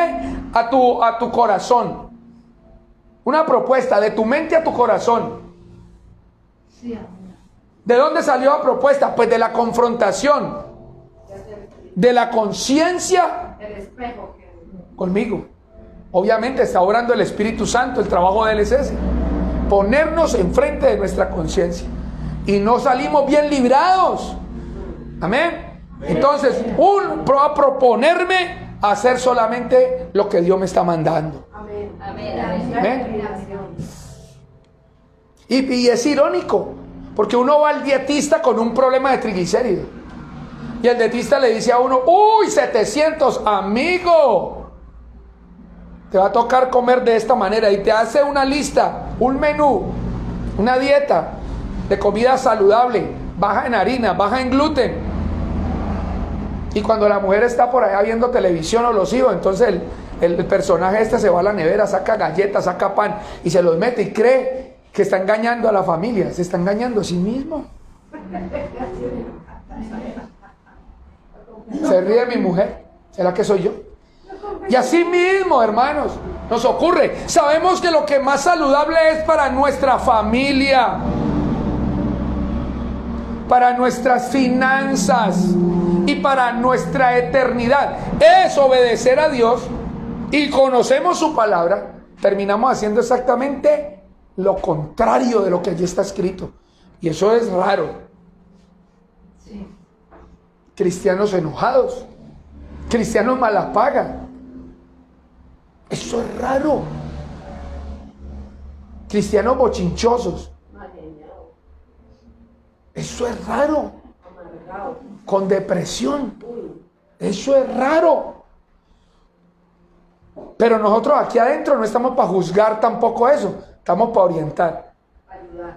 a tu corazón. Una propuesta de tu mente a tu corazón. Sí, amén. ¿De dónde salió la propuesta? Pues de la confrontación, de la conciencia El espejo que... conmigo. Obviamente está obrando el Espíritu Santo, el trabajo de Él es ese: ponernos enfrente de nuestra conciencia, y no salimos bien librados. Amén. Entonces, a proponerme a hacer solamente lo que Dios me está mandando. Amén. Amén. Amén. Y es irónico, porque uno va al dietista con un problema de triglicéridos, y el dietista le dice a uno: uy, 700, amigo, te va a tocar comer de esta manera, y te hace una lista, un menú, una dieta de comida saludable, baja en harina, baja en gluten. Y cuando la mujer está por allá viendo televisión, o los hijos, entonces el personaje se va a la nevera, saca galletas, saca pan y se los mete, y cree que está engañando a la familia. Se está engañando a sí mismo. Se ríe mi mujer. ¿Será que soy yo? Y así mismo, hermanos, nos ocurre. Sabemos que lo que más saludable es para nuestra familia. para nuestras finanzas y para nuestra eternidad es obedecer a Dios y conocemos su palabra, terminamos haciendo exactamente lo contrario de lo que allí está escrito. Y eso es raro. Sí. Cristianos enojados, cristianos malapaga. Eso es raro. Cristianos bochinchosos. Eso es raro. Con depresión. Eso es raro. Pero nosotros aquí adentro no estamos para juzgar tampoco eso. Estamos para orientar.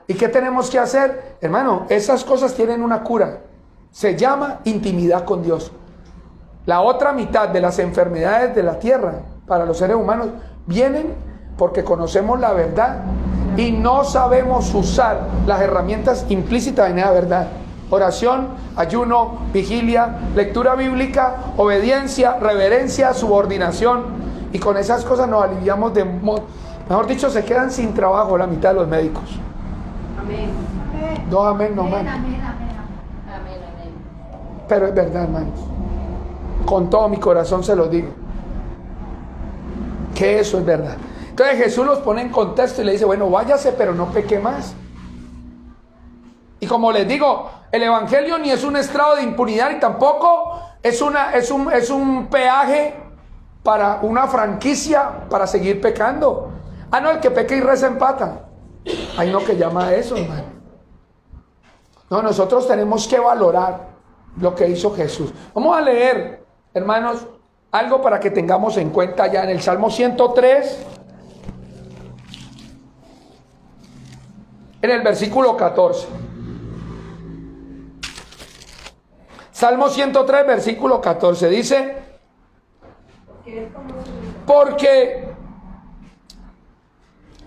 ¿Y qué tenemos que hacer? Hermano, esas cosas tienen una cura. Se llama intimidad con Dios. La otra mitad de las enfermedades de la tierra para los seres humanos vienen porque conocemos la verdad y no sabemos usar las herramientas implícitas en esa verdad. Oración, ayuno, vigilia, lectura bíblica, obediencia, reverencia, subordinación. Y con esas cosas nos aliviamos de... Mejor dicho, se quedan sin trabajo la mitad de los médicos. Amén. No, amén, no, Amén, amén. amén, amén. Pero es verdad, hermanos. Con todo mi corazón se los digo. Que eso es verdad. Entonces Jesús los pone en contexto y le dice, bueno, váyase, pero no peque más. Y como les digo, el evangelio ni es un estrado de impunidad, y tampoco es un peaje para una franquicia para seguir pecando. Ah, no, el que peca y reza empata. Hay uno que llama a eso, hermano. No, nosotros tenemos que valorar lo que hizo Jesús. Vamos a leer, hermanos, algo para que tengamos en cuenta ya en el Salmo 103, en el versículo 14. Salmo 103, versículo 14, dice, porque,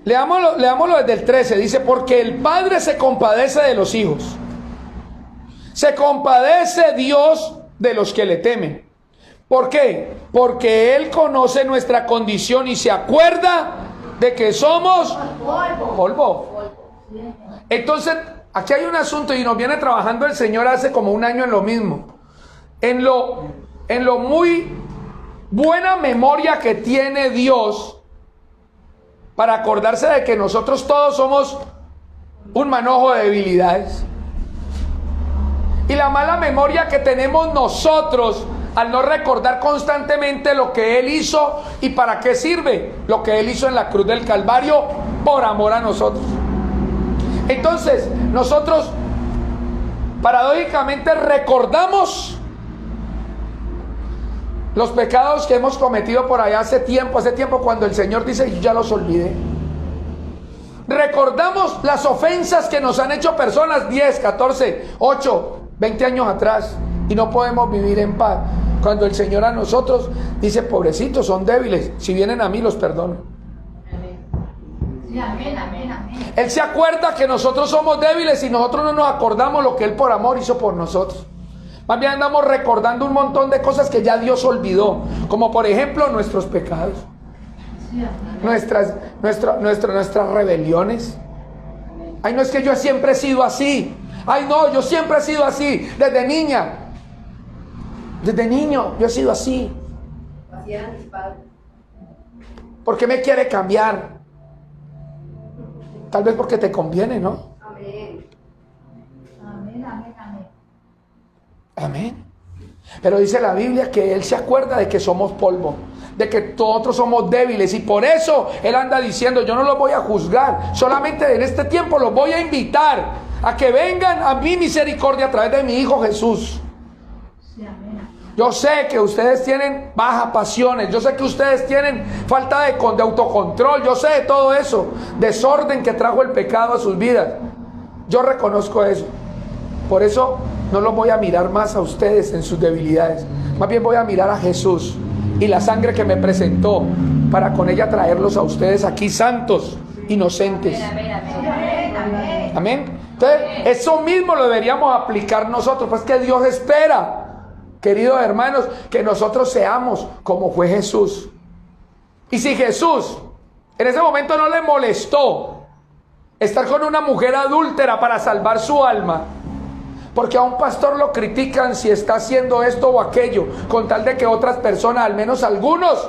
leámoslo desde el 13, dice, porque el Padre se compadece de los hijos, se compadece Dios de los que le temen. ¿Por qué? Porque Él conoce nuestra condición y se acuerda de que somos polvo. Entonces, aquí hay un asunto y nos viene trabajando el Señor hace como un año en lo mismo. En lo muy buena memoria que tiene Dios para acordarse de que nosotros todos somos un manojo de debilidades. Y la mala memoria que tenemos nosotros al no recordar constantemente lo que Él hizo y para qué sirve lo que Él hizo en la cruz del Calvario por amor a nosotros. Entonces, nosotros paradójicamente recordamos los pecados que hemos cometido por allá hace tiempo cuando el Señor dice, yo ya los olvidé. Recordamos las ofensas que nos han hecho personas 10, 14, 8, 20 años atrás y no podemos vivir en paz. Cuando el Señor a nosotros dice, pobrecitos, son débiles, si vienen a mí los perdono. Sí, amén, amén, amén. Él se acuerda que nosotros somos débiles y nosotros no nos acordamos lo que Él por amor hizo por nosotros. Más bien andamos recordando un montón de cosas que ya Dios olvidó, como por ejemplo nuestros pecados, Sí, amén. nuestras rebeliones. Ay, no, es que yo siempre he sido así. Ay, no, yo siempre he sido así, desde niña. Desde niño yo he sido así. Así eran mis padres. ¿Por qué me quiere cambiar? Tal vez porque te conviene, ¿no? Amén. Amén, amén, amén. Amén. Pero dice la Biblia que Él se acuerda de que somos polvo, de que nosotros somos débiles, y por eso Él anda diciendo, yo no los voy a juzgar, solamente en este tiempo los voy a invitar a que vengan a mi misericordia a través de mi Hijo Jesús. Sí, amén. Yo sé que ustedes tienen bajas pasiones, yo sé que ustedes tienen falta de autocontrol, yo sé de todo eso, desorden que trajo el pecado a sus vidas. Yo reconozco eso. Por eso no los voy a mirar más a ustedes en sus debilidades. Más bien voy a mirar a Jesús y la sangre que me presentó para con ella traerlos a ustedes aquí santos, inocentes. Amén, amén, amén. Amén. Entonces, eso mismo lo deberíamos aplicar nosotros. Pues que Dios espera, queridos hermanos, que nosotros seamos como fue Jesús. Y si Jesús en ese momento no le molestó estar con una mujer adúltera para salvar su alma, Porque a un pastor lo critican si está haciendo esto o aquello, con tal de que otras personas, al menos algunos,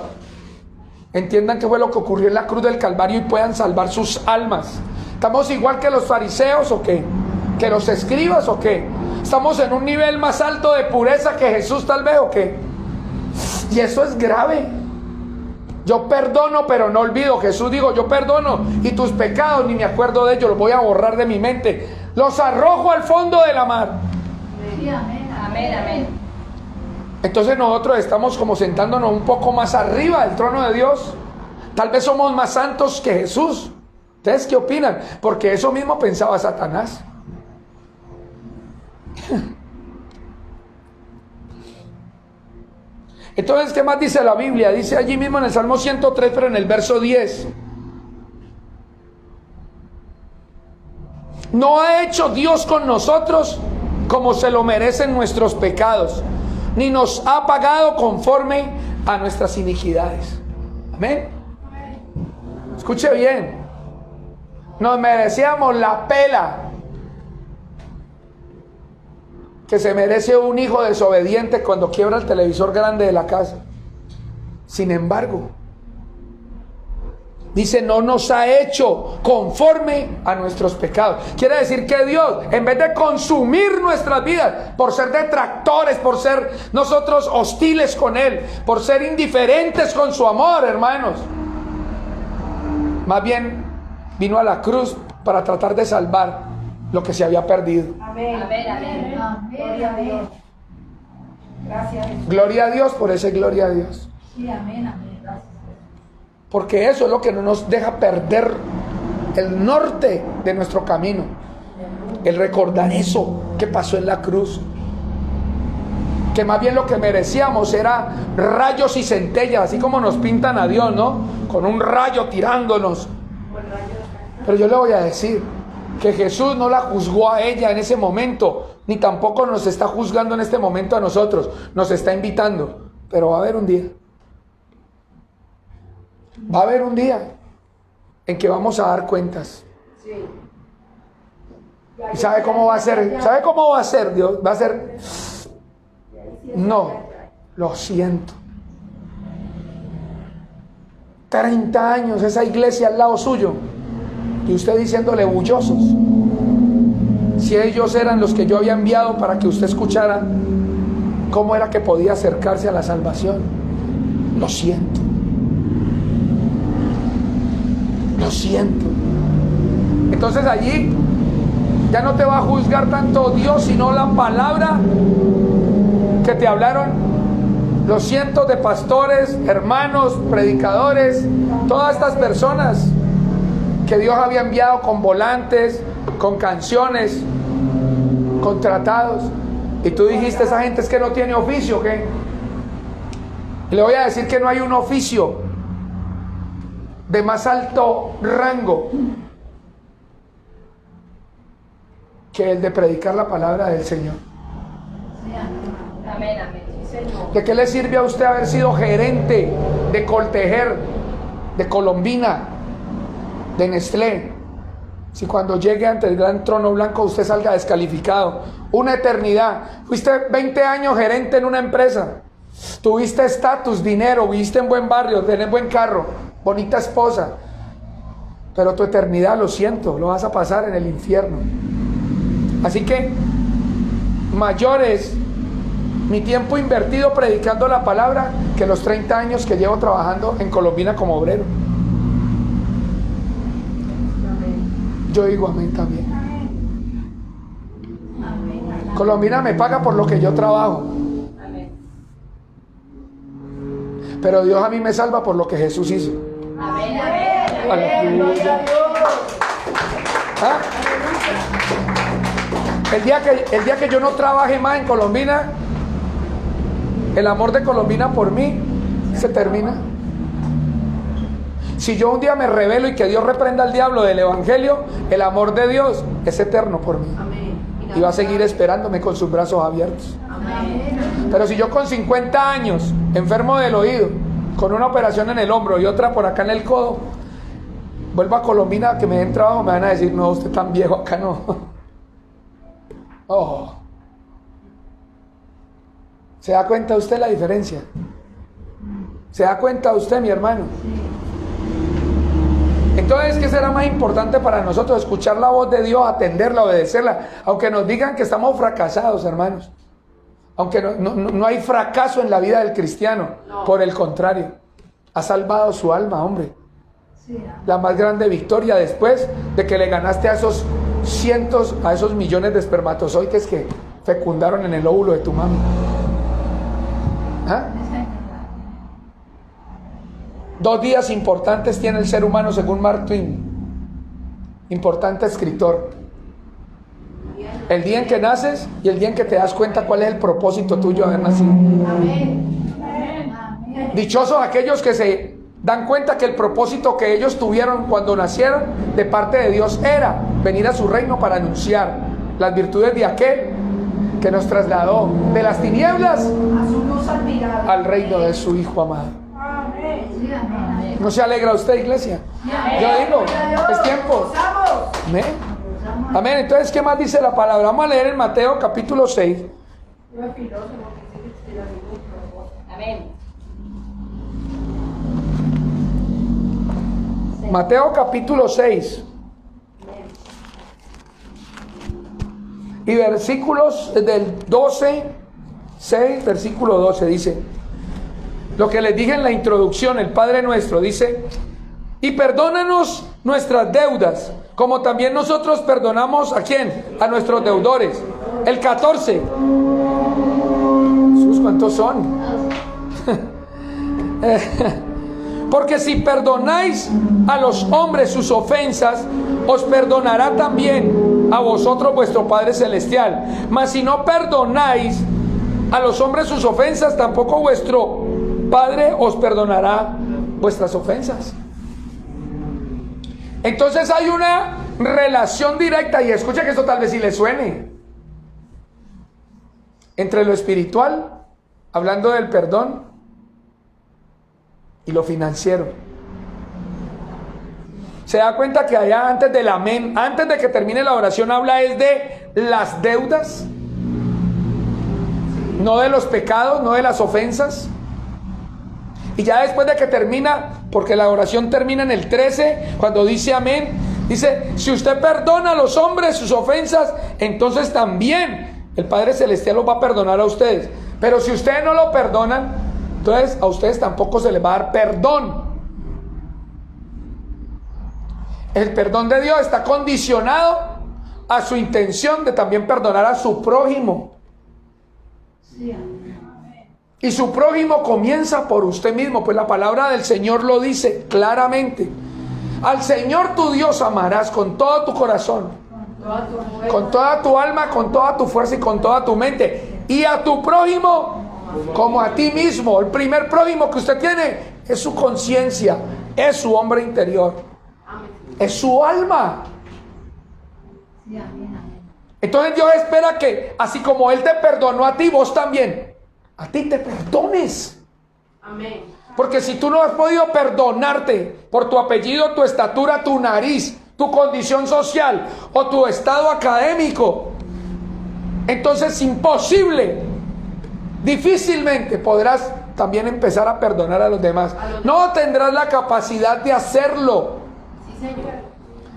entiendan qué fue lo que ocurrió en la cruz del Calvario y puedan salvar sus almas. ¿Estamos igual que los fariseos o qué? ¿Que los escribas o qué? ¿Estamos en un nivel más alto de pureza que Jesús tal vez o qué? Y eso es grave. Yo perdono pero no olvido. Jesús dijo, yo perdono y tus pecados ni me acuerdo de ellos, los voy a borrar de mi mente. Los arrojo al fondo de la mar. Sí, amén. Amén, amén. Entonces nosotros estamos como sentándonos un poco más arriba del trono de Dios. Tal vez somos más santos que Jesús. ¿Ustedes qué opinan? Porque eso mismo pensaba Satanás. Entonces, ¿qué más dice la Biblia? Dice allí mismo en el Salmo 103, pero en el verso 10. No ha hecho Dios con nosotros como se lo merecen nuestros pecados, ni nos ha pagado conforme a nuestras iniquidades. Amén. Escuche bien. Nos merecíamos la pela que se merece un hijo desobediente cuando quiebra el televisor grande de la casa. Sin embargo, dice, no nos ha hecho conforme a nuestros pecados. Quiere decir que Dios, en vez de consumir nuestras vidas por ser detractores, por ser nosotros hostiles con Él, por ser indiferentes con su amor, hermanos, más bien vino a la cruz para tratar de salvar lo que se había perdido. Amén. Amén, amén. Amén, amén. Gracias. Gloria a Dios por ese gloria a Dios. Sí, amén, amén. Gracias. Porque eso es lo que no nos deja perder el norte de nuestro camino. El recordar eso que pasó en la cruz. Que más bien lo que merecíamos era rayos y centellas, así como nos pintan a Dios, ¿no? Con un rayo tirándonos. Pero yo le voy a decir que Jesús no la juzgó a ella en ese momento, ni tampoco nos está juzgando en este momento a nosotros. Nos está invitando. Pero va a haber un día. Va a haber un día en que vamos a dar cuentas. Sí. ¿Y sabe cómo va a ser? ¿Sabe cómo va a ser Dios? Va a ser, no, lo siento. 30 años esa iglesia al lado suyo y usted diciéndole bullosos. Si ellos eran los que yo había enviado para que usted escuchara cómo era que podía acercarse a la salvación. Lo siento. Lo siento. Entonces allí ya no te va a juzgar tanto Dios, sino la palabra que te hablaron los cientos de pastores, hermanos, predicadores, todas estas personas que Dios había enviado con volantes, con canciones, con tratados. Y tú dijiste, esa gente es que no tiene oficio, ¿qué? Y le voy a decir que no hay un oficio de más alto rango que el de predicar la palabra del Señor. Amén, amén. Sí, Señor. ¿De qué le sirve a usted haber sido gerente de Coltejer, de Colombina, de Nestlé, si cuando llegue ante el gran trono blanco usted salga descalificado? Una eternidad. Fuiste 20 años gerente en una empresa, tuviste estatus, dinero, viviste en buen barrio, tenés buen carro, bonita esposa, pero tu eternidad, lo siento, lo vas a pasar en el infierno. Así que mayor es mi tiempo invertido predicando la palabra que los 30 años que llevo trabajando en Colombina como obrero. Yo digo amén también. Colombina me paga por lo que yo trabajo, Amén. pero Dios a mí me salva por lo que Jesús hizo. Amén, amén. Aleluya. ¿Ah? El día que yo no trabaje más en Colombina, el amor de Colombina por mí se termina. Si yo un día me rebelo y que Dios reprenda al diablo del evangelio, el amor de Dios es eterno por mí. Y va a seguir esperándome con sus brazos abiertos. Pero si yo con 50 años, enfermo del oído, con una operación en el hombro y otra por acá en el codo, vuelvo a Colombina que me den trabajo, me van a decir, no, usted tan viejo acá no. Oh, ¿Se da cuenta usted la diferencia? ¿Se da cuenta usted, mi hermano? Entonces, ¿qué será más importante para nosotros? Escuchar la voz de Dios, atenderla, obedecerla, aunque nos digan que estamos fracasados, hermanos. Aunque no hay fracaso en la vida del cristiano, por el contrario, ha salvado su alma, hombre. La más grande victoria después de que le ganaste a esos cientos, a esos millones de espermatozoides que fecundaron en el óvulo de tu mami. ¿Ah? 2 días importantes tiene el ser humano según Mark Twain, importante escritor: el día en que naces y el día en que te das cuenta cuál es el propósito tuyo de haber nacido. Dichosos aquellos que se dan cuenta que el propósito que ellos tuvieron cuando nacieron de parte de Dios era venir a su reino para anunciar las virtudes de aquel que nos trasladó de las tinieblas A su luz admirable. al reino de su Hijo amado. ¿No se alegra usted, iglesia? Yo digo, es tiempo. Amén. Amén. Entonces, ¿qué más dice la palabra? Vamos a leer en Mateo capítulo 6. Amén. Mateo capítulo 6. Y versículos del 12, 6, versículo 12 dice, lo que les dije en la introducción, el Padre Nuestro dice, y perdónanos nuestras deudas, como también nosotros perdonamos ¿a quién? A nuestros deudores. El 14. Jesús, ¿cuántos son? Porque si perdonáis a los hombres sus ofensas, os perdonará también a vosotros vuestro Padre Celestial. Mas si no perdonáis a los hombres sus ofensas, tampoco vuestro Padre os perdonará vuestras ofensas. Entonces hay una relación directa, y escucha que esto tal vez sí le suene, entre lo espiritual, hablando del perdón, y lo financiero. Se da cuenta que allá antes del amén, antes de que termine la oración, habla es de las deudas, no de los pecados, no de las ofensas. Y ya después de que termina, porque la oración termina en el 13, cuando dice amén, dice, si usted perdona a los hombres sus ofensas, entonces también el Padre Celestial los va a perdonar a ustedes. Pero si ustedes no lo perdonan, entonces a ustedes tampoco se les va a dar perdón. El perdón de Dios está condicionado a su intención de también perdonar a su prójimo. Y su prójimo comienza por usted mismo, pues la palabra del Señor lo dice claramente. Al Señor tu Dios amarás con todo tu corazón, con toda tu alma, con toda tu fuerza y con toda tu mente. Y a tu prójimo como a ti mismo. El primer prójimo que usted tiene es su conciencia, es su hombre interior, es su alma. Entonces Dios espera que así como Él te perdonó a ti, vos también a ti te perdones. Amén. Porque si tú no has podido perdonarte por tu apellido, tu estatura, tu nariz, tu condición social o tu estado académico, entonces es imposible, difícilmente podrás también empezar a perdonar a los demás. No tendrás la capacidad de hacerlo. Sí, Señor.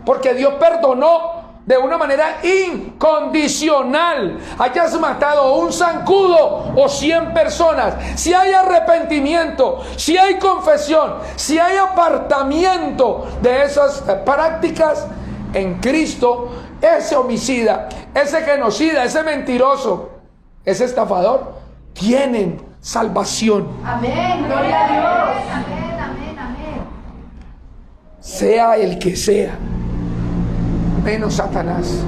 Porque Dios perdonó de una manera incondicional. Hayas matado un zancudo o 100 personas, si hay arrepentimiento, si hay confesión, si hay apartamiento de esas prácticas en Cristo, ese homicida, ese genocida, ese mentiroso, ese estafador, tienen salvación. Amén. Gloria a Dios. Amén, amén, amén. Sea el que sea, menos Satanás.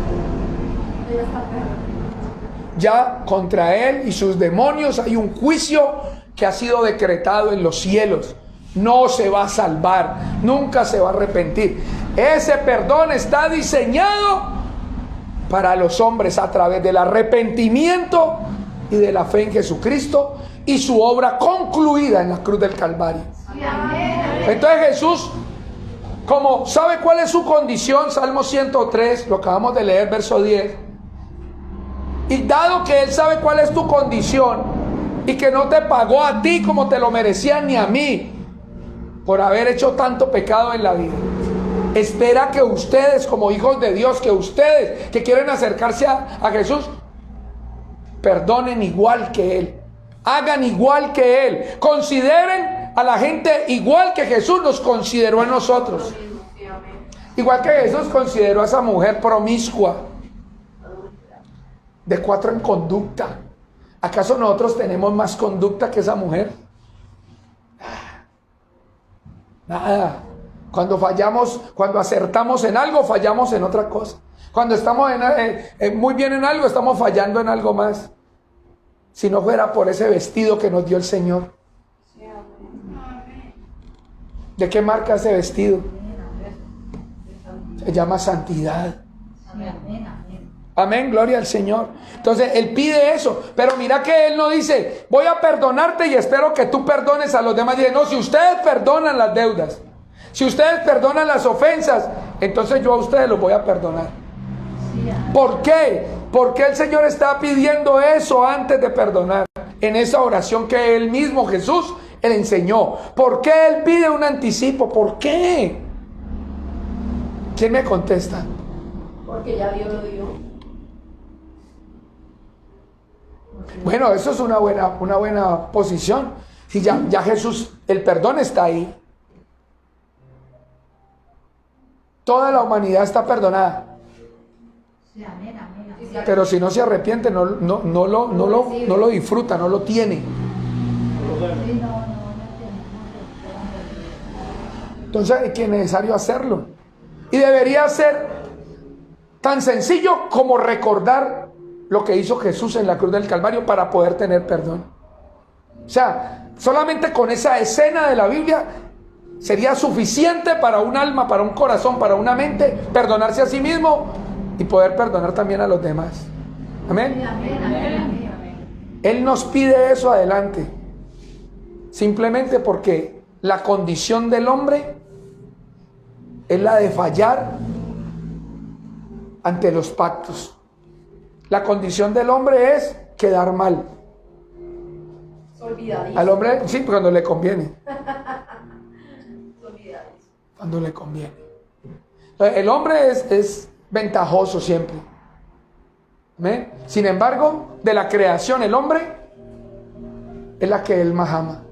Ya contra él y sus demonios hay un juicio que ha sido decretado en los cielos. No se va a salvar, nunca se va a arrepentir. Ese perdón está diseñado para los hombres a través del arrepentimiento y de la fe en Jesucristo y su obra concluida en la cruz del Calvario. Entonces Jesús, como sabe cuál es su condición, Salmo 103, lo acabamos de leer, verso 10, y dado que Él sabe cuál es tu condición y que no te pagó a ti como te lo merecían ni a mí por haber hecho tanto pecado en la vida. Espera que ustedes, como hijos de Dios, que ustedes que quieren acercarse a Jesús, perdonen igual que Él, hagan igual que Él, consideren a la gente igual que Jesús nos consideró a nosotros, igual que Jesús consideró a esa mujer promiscua, de 4 en conducta. ¿Acaso nosotros tenemos más conducta que esa mujer? Nada. Cuando fallamos, cuando acertamos en algo, fallamos en otra cosa. Cuando estamos muy bien en algo, estamos fallando en algo más. Si no fuera por ese vestido que nos dio el Señor. ¿De qué marca ese vestido? Se llama santidad. Amén, gloria al Señor. Entonces Él pide eso, pero mira que Él no dice, voy a perdonarte y espero que tú perdones a los demás. Dice, no, si ustedes perdonan las deudas, si ustedes perdonan las ofensas, entonces yo a ustedes los voy a perdonar. ¿Por qué? Porque el Señor está pidiendo eso antes de perdonar, en esa oración que Él mismo, Jesús, Él enseñó. ¿Por qué Él pide un anticipo? ¿Por qué? ¿Quién me contesta? Porque ya Dios lo dio. Bueno, eso es una buena posición. Si ya Jesús, el perdón está ahí. Toda la humanidad está perdonada. Pero si no se arrepiente, no lo disfruta, no lo tiene. Entonces es que es necesario hacerlo. Y debería ser tan sencillo como recordar lo que hizo Jesús en la cruz del Calvario para poder tener perdón. O sea, solamente con esa escena de la Biblia sería suficiente para un alma, para un corazón, para una mente, perdonarse a sí mismo y poder perdonar también a los demás. Amén. Él nos pide eso adelante, simplemente porque la condición del hombre es la de fallar ante los pactos. La condición del hombre es quedar mal. Al hombre, sí, cuando le conviene. Cuando le conviene. El hombre es ventajoso siempre. ¿Amén? Sin embargo, de la creación, el hombre es la que él más ama.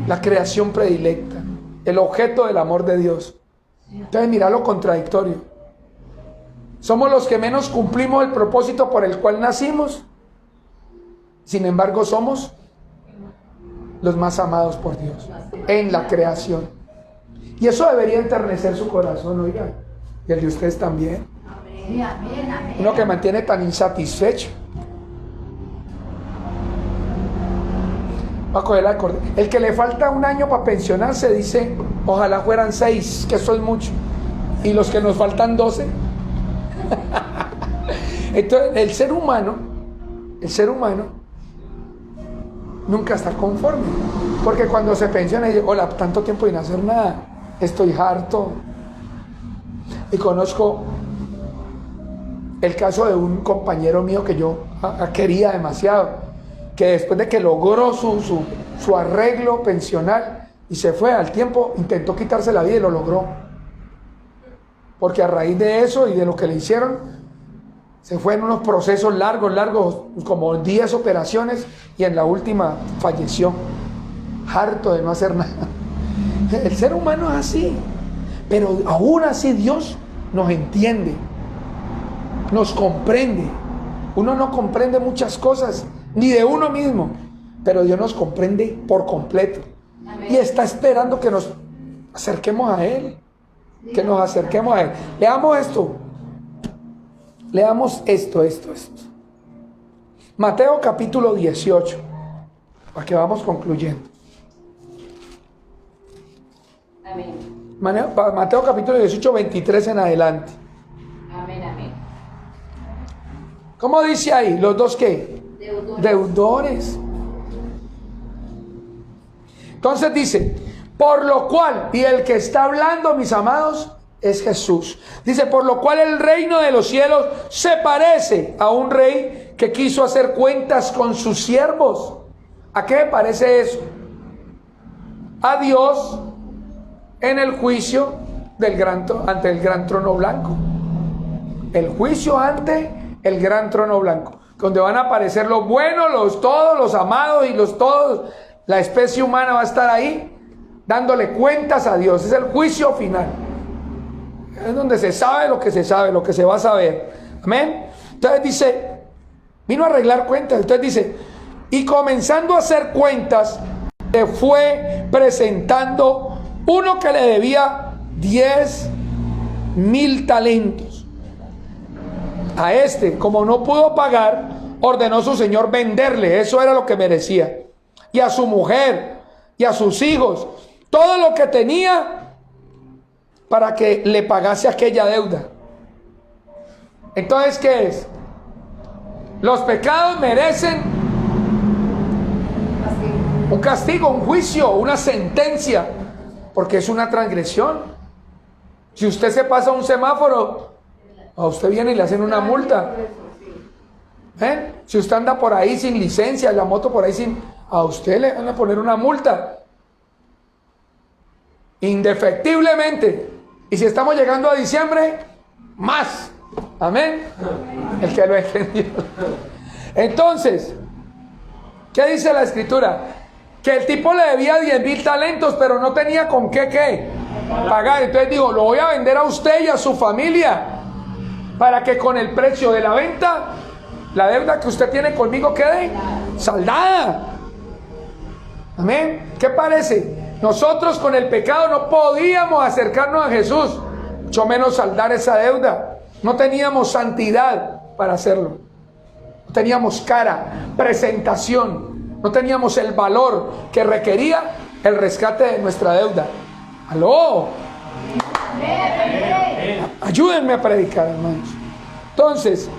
La creación predilecta. El objeto del amor de Dios. Entonces, mira lo contradictorio. Somos los que menos cumplimos el propósito por el cual nacimos. Sin embargo, somos los más amados por Dios en la creación. Y eso debería enternecer su corazón, oigan. Y el de ustedes también. Uno que mantiene tan insatisfecho. Va a coger la corda. El que le falta un año para pensionarse dice, ojalá fueran 6, que eso es mucho. Y los que nos faltan 12. Entonces el ser humano nunca está conforme, porque cuando se pensiona dice, hola, tanto tiempo sin hacer nada, estoy harto. Y conozco el caso de un compañero mío que yo quería demasiado, que después de que logró su arreglo pensional y se fue, al tiempo intentó quitarse la vida y lo logró. Porque a raíz de eso y de lo que le hicieron, se fue en unos procesos largos, como 10 operaciones, y en la última falleció, harto de no hacer nada. El ser humano es así, pero aún así Dios nos entiende, nos comprende. Uno no comprende muchas cosas, ni de uno mismo, pero Dios nos comprende por completo. Amén. Y está esperando que nos acerquemos a Él. Que nos acerquemos a Él. Leamos esto. Leamos esto. Mateo capítulo 18. Para que vamos concluyendo. Amén. Mateo capítulo 18, 23 en adelante. Amén. ¿Cómo dice ahí? ¿Los dos qué? Deudores. Entonces dice, por lo cual, y el que está hablando, mis amados, es Jesús. Dice, por lo cual el reino de los cielos se parece a un rey que quiso hacer cuentas con sus siervos. ¿A qué me parece eso? A Dios en el juicio ante el gran trono blanco. El juicio ante el gran trono blanco, donde van a aparecer los buenos, todos los amados y todos. La especie humana va a estar ahí dándole cuentas a Dios. Es el juicio final. Es donde se sabe, lo que se va a saber. Amén. Entonces dice, vino a arreglar cuentas. Entonces dice, y comenzando a hacer cuentas, le fue presentando uno que le debía 10,000 talentos. A este, como no pudo pagar, ordenó su señor venderle. Eso era lo que merecía. Y a su mujer, y a sus hijos, todo lo que tenía, para que le pagase aquella deuda. Entonces, ¿qué es? Los pecados merecen un castigo, un juicio, una sentencia, porque es una transgresión. Si usted se pasa un semáforo, a usted viene y le hacen una multa. Si usted anda por ahí sin licencia, la moto por ahí a usted le van a poner una multa. Indefectiblemente. Y si estamos llegando a diciembre, más. Amén. El que lo entendió. Entonces, ¿qué dice la escritura? Que el tipo le debía 10,000 talentos, pero no tenía con qué pagar. Entonces digo, lo voy a vender a usted y a su familia, para que con el precio de la venta, la deuda que usted tiene conmigo quede saldada. Amén. ¿Qué parece? Nosotros con el pecado no podíamos acercarnos a Jesús, mucho menos saldar esa deuda. No teníamos santidad para hacerlo. No teníamos cara, presentación. No teníamos el valor que requería el rescate de nuestra deuda. ¡Aló! Ayúdenme a predicar, hermanos. Entonces,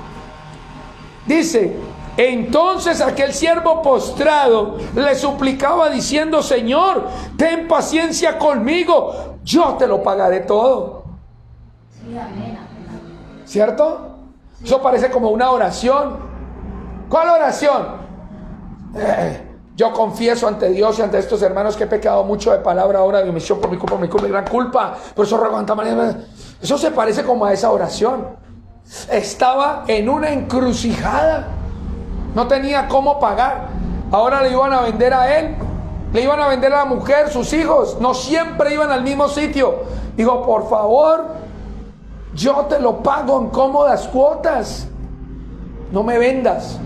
dice, entonces aquel siervo postrado le suplicaba diciendo, Señor, ten paciencia conmigo, yo te lo pagaré todo. ¿Cierto? Eso parece como una oración. ¿Cuál oración? Yo confieso ante Dios y ante estos hermanos que he pecado mucho de palabra, obra, de omisión, por mi culpa, gran culpa. Por eso ruego ante María. Eso se parece como a esa oración. Estaba en una encrucijada. No tenía cómo pagar. Ahora le iban a vender a él. Le iban a vender a la mujer, sus hijos. No siempre iban al mismo sitio. Digo, por favor, yo te lo pago en cómodas cuotas. No me vendas.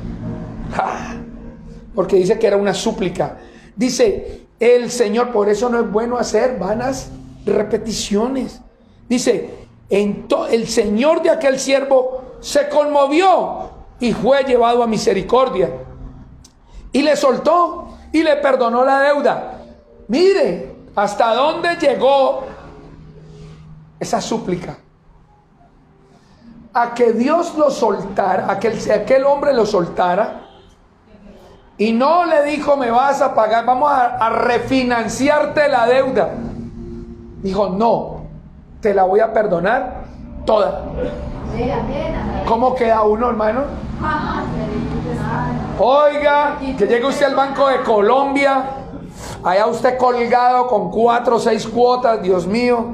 Porque dice que era una súplica. Dice el Señor, por eso no es bueno hacer vanas repeticiones. Dice, el Señor de aquel siervo se conmovió y fue llevado a misericordia. Y le soltó y le perdonó la deuda. Mire, hasta dónde llegó esa súplica. A que Dios lo soltara, a que aquel hombre lo soltara. Y no le dijo, me vas a pagar, vamos a refinanciarte la deuda. Dijo, no, te la voy a perdonar toda. ¿Cómo queda uno, hermano? Oiga, que llegue usted al Banco de Colombia, allá usted colgado con 4 o 6 cuotas, Dios mío,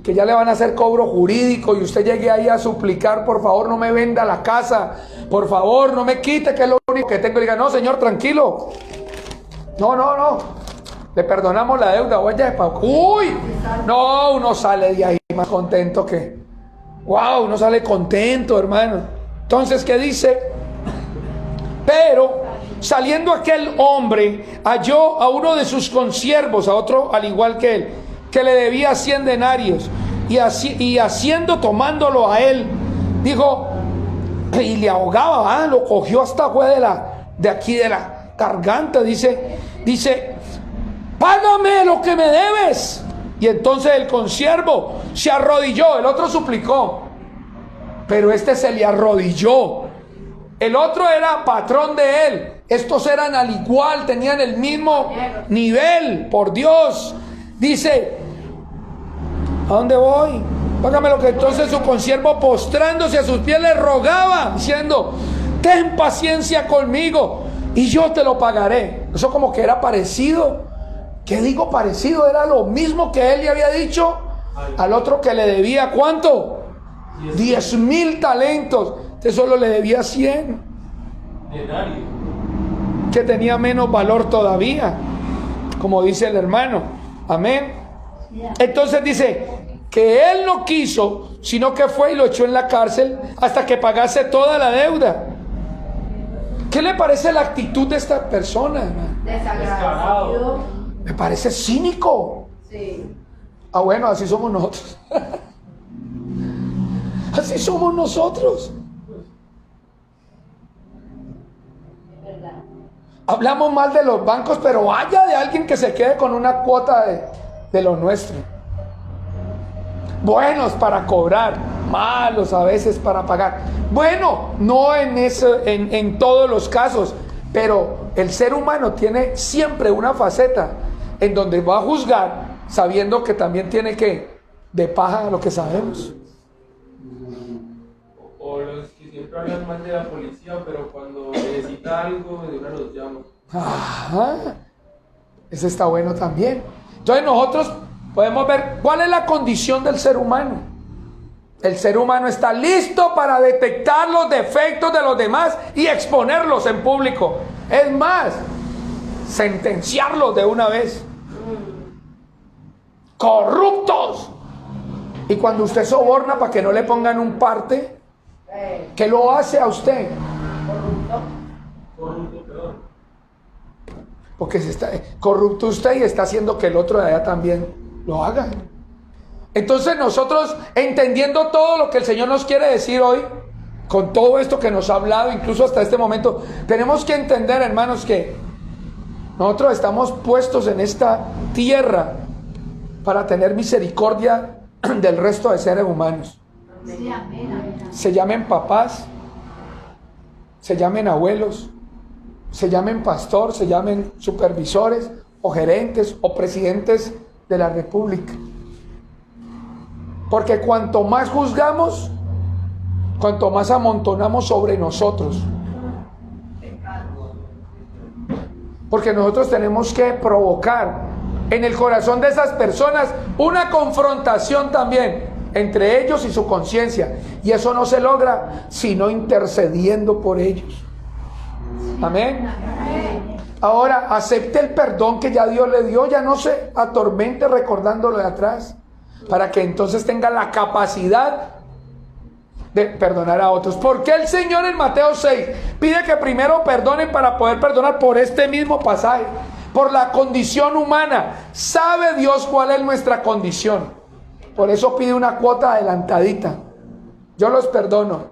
que ya le van a hacer cobro jurídico, y usted llegue ahí a suplicar, por favor no me venda la casa, por favor no me quite, que es lo único que tengo. Y diga, no señor, tranquilo, no, le perdonamos la deuda. Uy, no, uno sale de ahí más contento que, wow, uno sale contento, hermano. Entonces, ¿qué dice? Pero saliendo aquel hombre, halló a uno de sus consiervos, a otro al igual que él, que le debía 100 denarios, y haciendo, tomándolo a él, dijo, y le ahogaba, lo cogió hasta de aquí de la garganta, dice, págame lo que me debes. Y entonces el consiervo se arrodilló, el otro suplicó, pero este se le arrodilló. El otro era patrón de él, estos eran al igual, tenían el mismo nivel, por Dios. Dice, ¿a dónde voy? Págame lo que. Entonces su consiervo, postrándose a sus pies, le rogaba, diciendo, ten paciencia conmigo y yo te lo pagaré. Eso como que era parecido. ¿Qué digo parecido? Era lo mismo que él le había dicho al otro que le debía, ¿cuánto? 10,000 talentos. Usted solo le debía 100. Denario. Que tenía menos valor todavía, como dice el hermano. Amén. Entonces dice que él no quiso, sino que fue y lo echó en la cárcel hasta que pagase toda la deuda. ¿Qué le parece la actitud de esta persona, hermano? Desagradecido. Me parece cínico. Sí. Ah, bueno, así somos nosotros. Así somos nosotros. Es verdad. Hablamos mal de los bancos, pero vaya de alguien que se quede con una cuota de lo nuestro. Buenos para cobrar, malos a veces para pagar. Bueno, no en todos los casos, pero el ser humano tiene siempre una faceta en donde va a juzgar sabiendo que también tiene que de paja lo que sabemos. O los que siempre hablan mal de la policía, pero cuando necesita algo, de una los llama. Ajá. Ese está bueno también. Entonces nosotros podemos ver cuál es la condición del ser humano. El ser humano está listo para detectar los defectos de los demás y exponerlos en público. Es más, sentenciarlos de una vez. Corruptos. Y cuando usted soborna para que no le pongan un parte, ¿qué lo hace a usted? Corrupto peor. Porque se está corrupto usted y está haciendo que el otro de allá también lo haga. Entonces nosotros, entendiendo todo lo que el Señor nos quiere decir hoy, con todo esto que nos ha hablado, incluso hasta este momento, tenemos que entender, hermanos, que nosotros estamos puestos en esta tierra para tener misericordia del resto de seres humanos. Sí, amén, amén. Se llamen papás, se llamen abuelos, se llamen pastor, se llamen supervisores o gerentes o presidentes de la república. Porque cuanto más juzgamos, cuanto más amontonamos sobre nosotros. Porque nosotros tenemos que provocar en el corazón de esas personas una confrontación también entre ellos y su conciencia. Y eso no se logra sino intercediendo por ellos. Amén. Ahora acepte el perdón que ya Dios le dio, ya no se atormente recordándolo de atrás, para que entonces tenga la capacidad de perdonar a otros. ¿Por qué el Señor en Mateo 6 pide que primero perdonen para poder perdonar? Por este mismo pasaje, por la condición humana. Sabe Dios cuál es nuestra condición, por eso pide una cuota adelantadita. Yo los perdono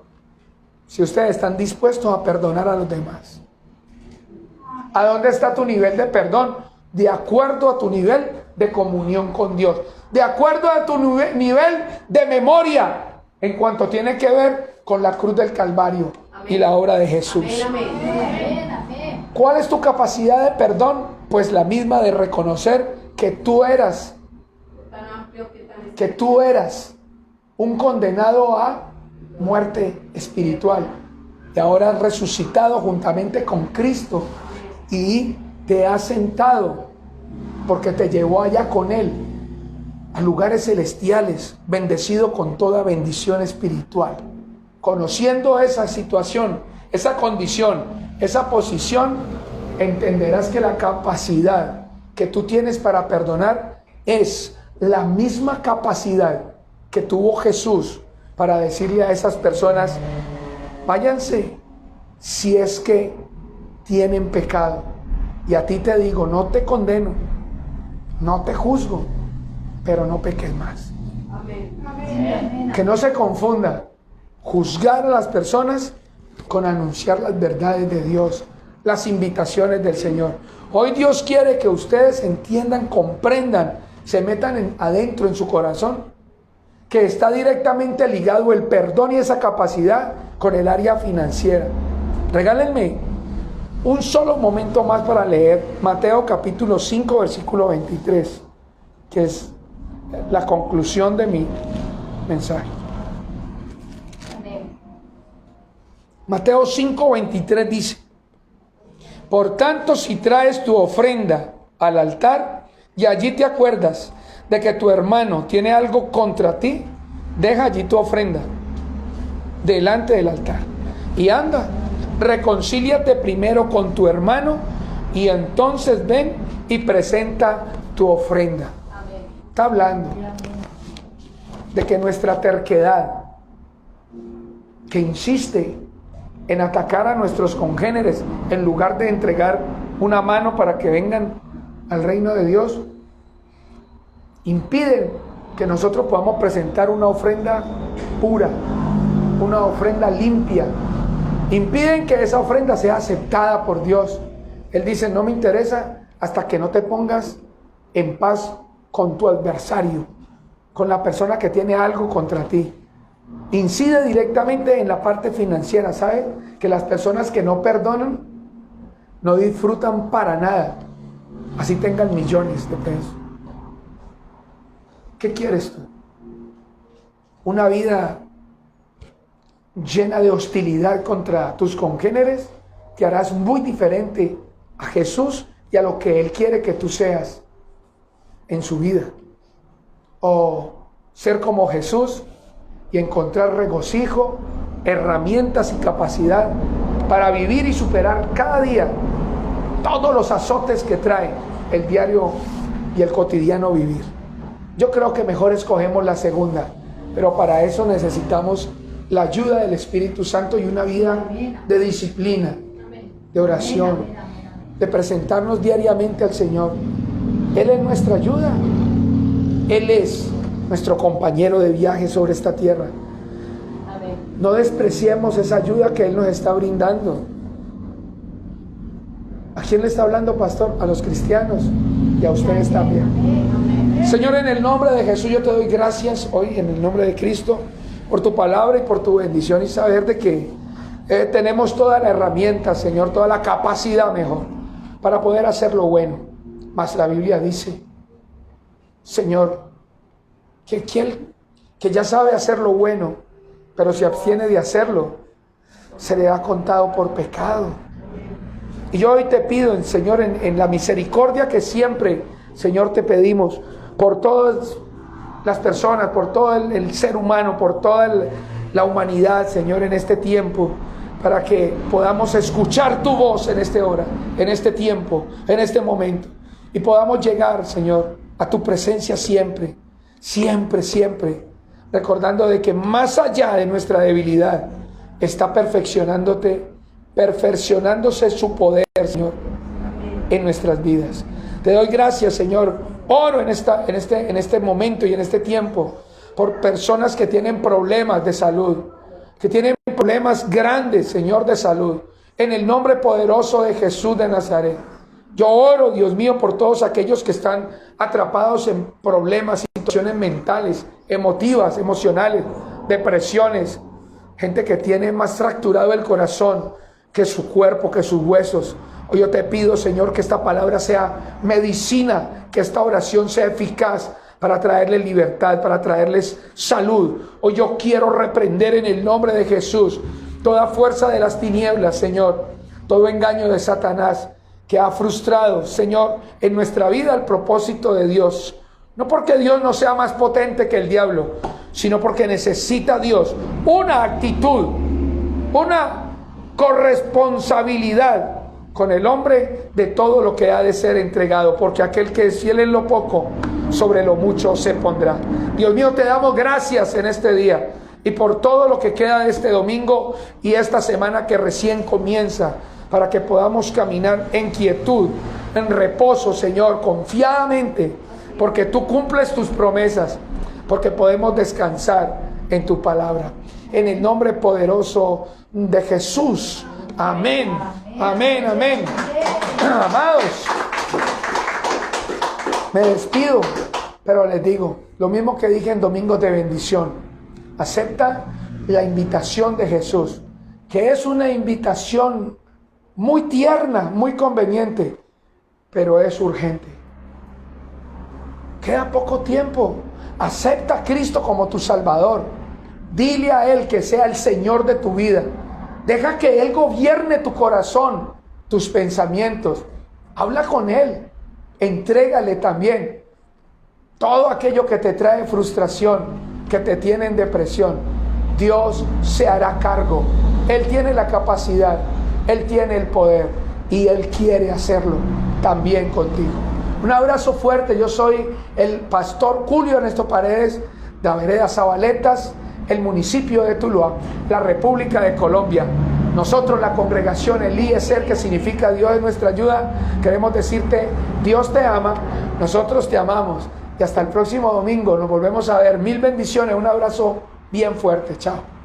si ustedes están dispuestos a perdonar a los demás. ¿A dónde está tu nivel de perdón? De acuerdo a tu nivel de comunión con Dios, de acuerdo a tu nivel de memoria en cuanto tiene que ver con la cruz del Calvario. Amén. Y la obra de Jesús. Amén, Amén, amén. ¿Cuál es tu capacidad de perdón? Pues la misma de reconocer que tú eras un condenado a muerte espiritual y ahora has resucitado juntamente con Cristo y te has sentado porque te llevó allá con Él a lugares celestiales, bendecido con toda bendición espiritual. Conociendo esa situación, esa condición, esa posición, entenderás que la capacidad que tú tienes para perdonar es la misma capacidad que tuvo Jesús para decirle a esas personas: váyanse si es que tienen pecado. Y a ti te digo, no te condeno, no te juzgo, pero no peques más. amén. Amén. Que no se confunda juzgar a las personas con anunciar las verdades de Dios, las invitaciones del Señor. Hoy Dios quiere que ustedes entiendan, comprendan, se metan adentro en su corazón, que está directamente ligado el perdón y esa capacidad con el área financiera. Regálenme un solo momento más para leer Mateo capítulo 5 versículo 23, que es la conclusión de mi mensaje. Amén. Mateo 5:23 dice: por tanto, si traes tu ofrenda al altar y allí te acuerdas de que tu hermano tiene algo contra ti, deja allí tu ofrenda delante del altar y anda, reconcíliate primero con tu hermano y entonces ven y presenta tu ofrenda. Amén. Está hablando de que nuestra terquedad, que insiste en atacar a nuestros congéneres en lugar de entregar una mano para que vengan al reino de Dios, impiden que nosotros podamos presentar una ofrenda pura, una ofrenda limpia. Impiden que esa ofrenda sea aceptada por Dios. Él dice: no me interesa hasta que no te pongas en paz con tu adversario, con la persona que tiene algo contra ti. Incide directamente en la parte financiera. ¿Sabe? Que las personas que no perdonan no disfrutan para nada, así tengan millones de pesos. ¿Qué quieres tú? ¿Una vida llena de hostilidad contra tus congéneres? Te harás muy diferente a Jesús y a lo que Él quiere que tú seas en su vida. O ser como Jesús y encontrar regocijo, herramientas y capacidad para vivir y superar cada día todos los azotes que trae el diario y el cotidiano vivir. Yo creo que mejor escogemos la segunda, pero para eso necesitamos la ayuda del Espíritu Santo y una vida de disciplina, de oración, de presentarnos diariamente al Señor. Él es nuestra ayuda. Él es nuestro compañero de viaje sobre esta tierra. No despreciemos esa ayuda que Él nos está brindando. ¿A quién le está hablando, pastor? A los cristianos y a ustedes también. Señor, en el nombre de Jesús yo te doy gracias hoy, en el nombre de Cristo, por tu palabra y por tu bendición, y saber de que tenemos toda la herramienta, Señor, toda la capacidad mejor para poder hacer lo bueno. Mas la Biblia dice, Señor, que aquel que ya sabe hacer lo bueno, pero se abstiene de hacerlo, se le ha contado por pecado. Y yo hoy te pido, Señor, en la misericordia que siempre, Señor, te pedimos por todas las personas, por todo el ser humano, por toda la humanidad, Señor, en este tiempo, para que podamos escuchar tu voz en esta hora, en este tiempo, en este momento, y podamos llegar, Señor, a tu presencia siempre, siempre, siempre, recordando de que más allá de nuestra debilidad está perfeccionándose su poder, Señor, en nuestras vidas. Te doy gracias, Señor. Oro en este momento y en este tiempo por personas que tienen problemas de salud, que tienen problemas grandes, Señor, de salud. En el nombre poderoso de Jesús de Nazaret. Yo oro, Dios mío, por todos aquellos que están atrapados en problemas, situaciones mentales, emotivas, emocionales, depresiones. Gente que tiene más fracturado el corazón que su cuerpo, que sus huesos. Hoy yo te pido, Señor, que esta palabra sea medicina, que esta oración sea eficaz para traerles libertad, para traerles salud. Hoy yo quiero reprender en el nombre de Jesús toda fuerza de las tinieblas, Señor, todo engaño de Satanás que ha frustrado, Señor, en nuestra vida el propósito de Dios. No porque Dios no sea más potente que el diablo, sino porque necesita Dios una actitud, una corresponsabilidad con el hombre de todo lo que ha de ser entregado, porque aquel que es fiel en lo poco, sobre lo mucho se pondrá. Dios mío, te damos gracias en este día y por todo lo que queda de este domingo y esta semana que recién comienza, para que podamos caminar en quietud, en reposo, Señor, confiadamente, porque tú cumples tus promesas, porque podemos descansar en tu palabra. En el nombre poderoso de Jesús. Amén. Amén, amén. Amados, me despido, pero les digo lo mismo que dije en Domingos de Bendición. Acepta la invitación de Jesús, que es una invitación muy tierna, muy conveniente, pero es urgente. Queda poco tiempo. Acepta a Cristo como tu Salvador. Dile a Él que sea el Señor de tu vida. Deja que Él gobierne tu corazón, tus pensamientos. Habla con Él. Entrégale también todo aquello que te trae frustración, que te tiene en depresión. Dios se hará cargo. Él tiene la capacidad, Él tiene el poder y Él quiere hacerlo también contigo. Un abrazo fuerte. Yo soy el pastor Julio Ernesto Paredes, de la vereda Zabaletas, el municipio de Tuluá, la República de Colombia. Nosotros, la congregación Eliezer, que significa Dios es nuestra ayuda, queremos decirte: Dios te ama, nosotros te amamos. Y hasta el próximo domingo nos volvemos a ver. Mil bendiciones, un abrazo bien fuerte. Chao.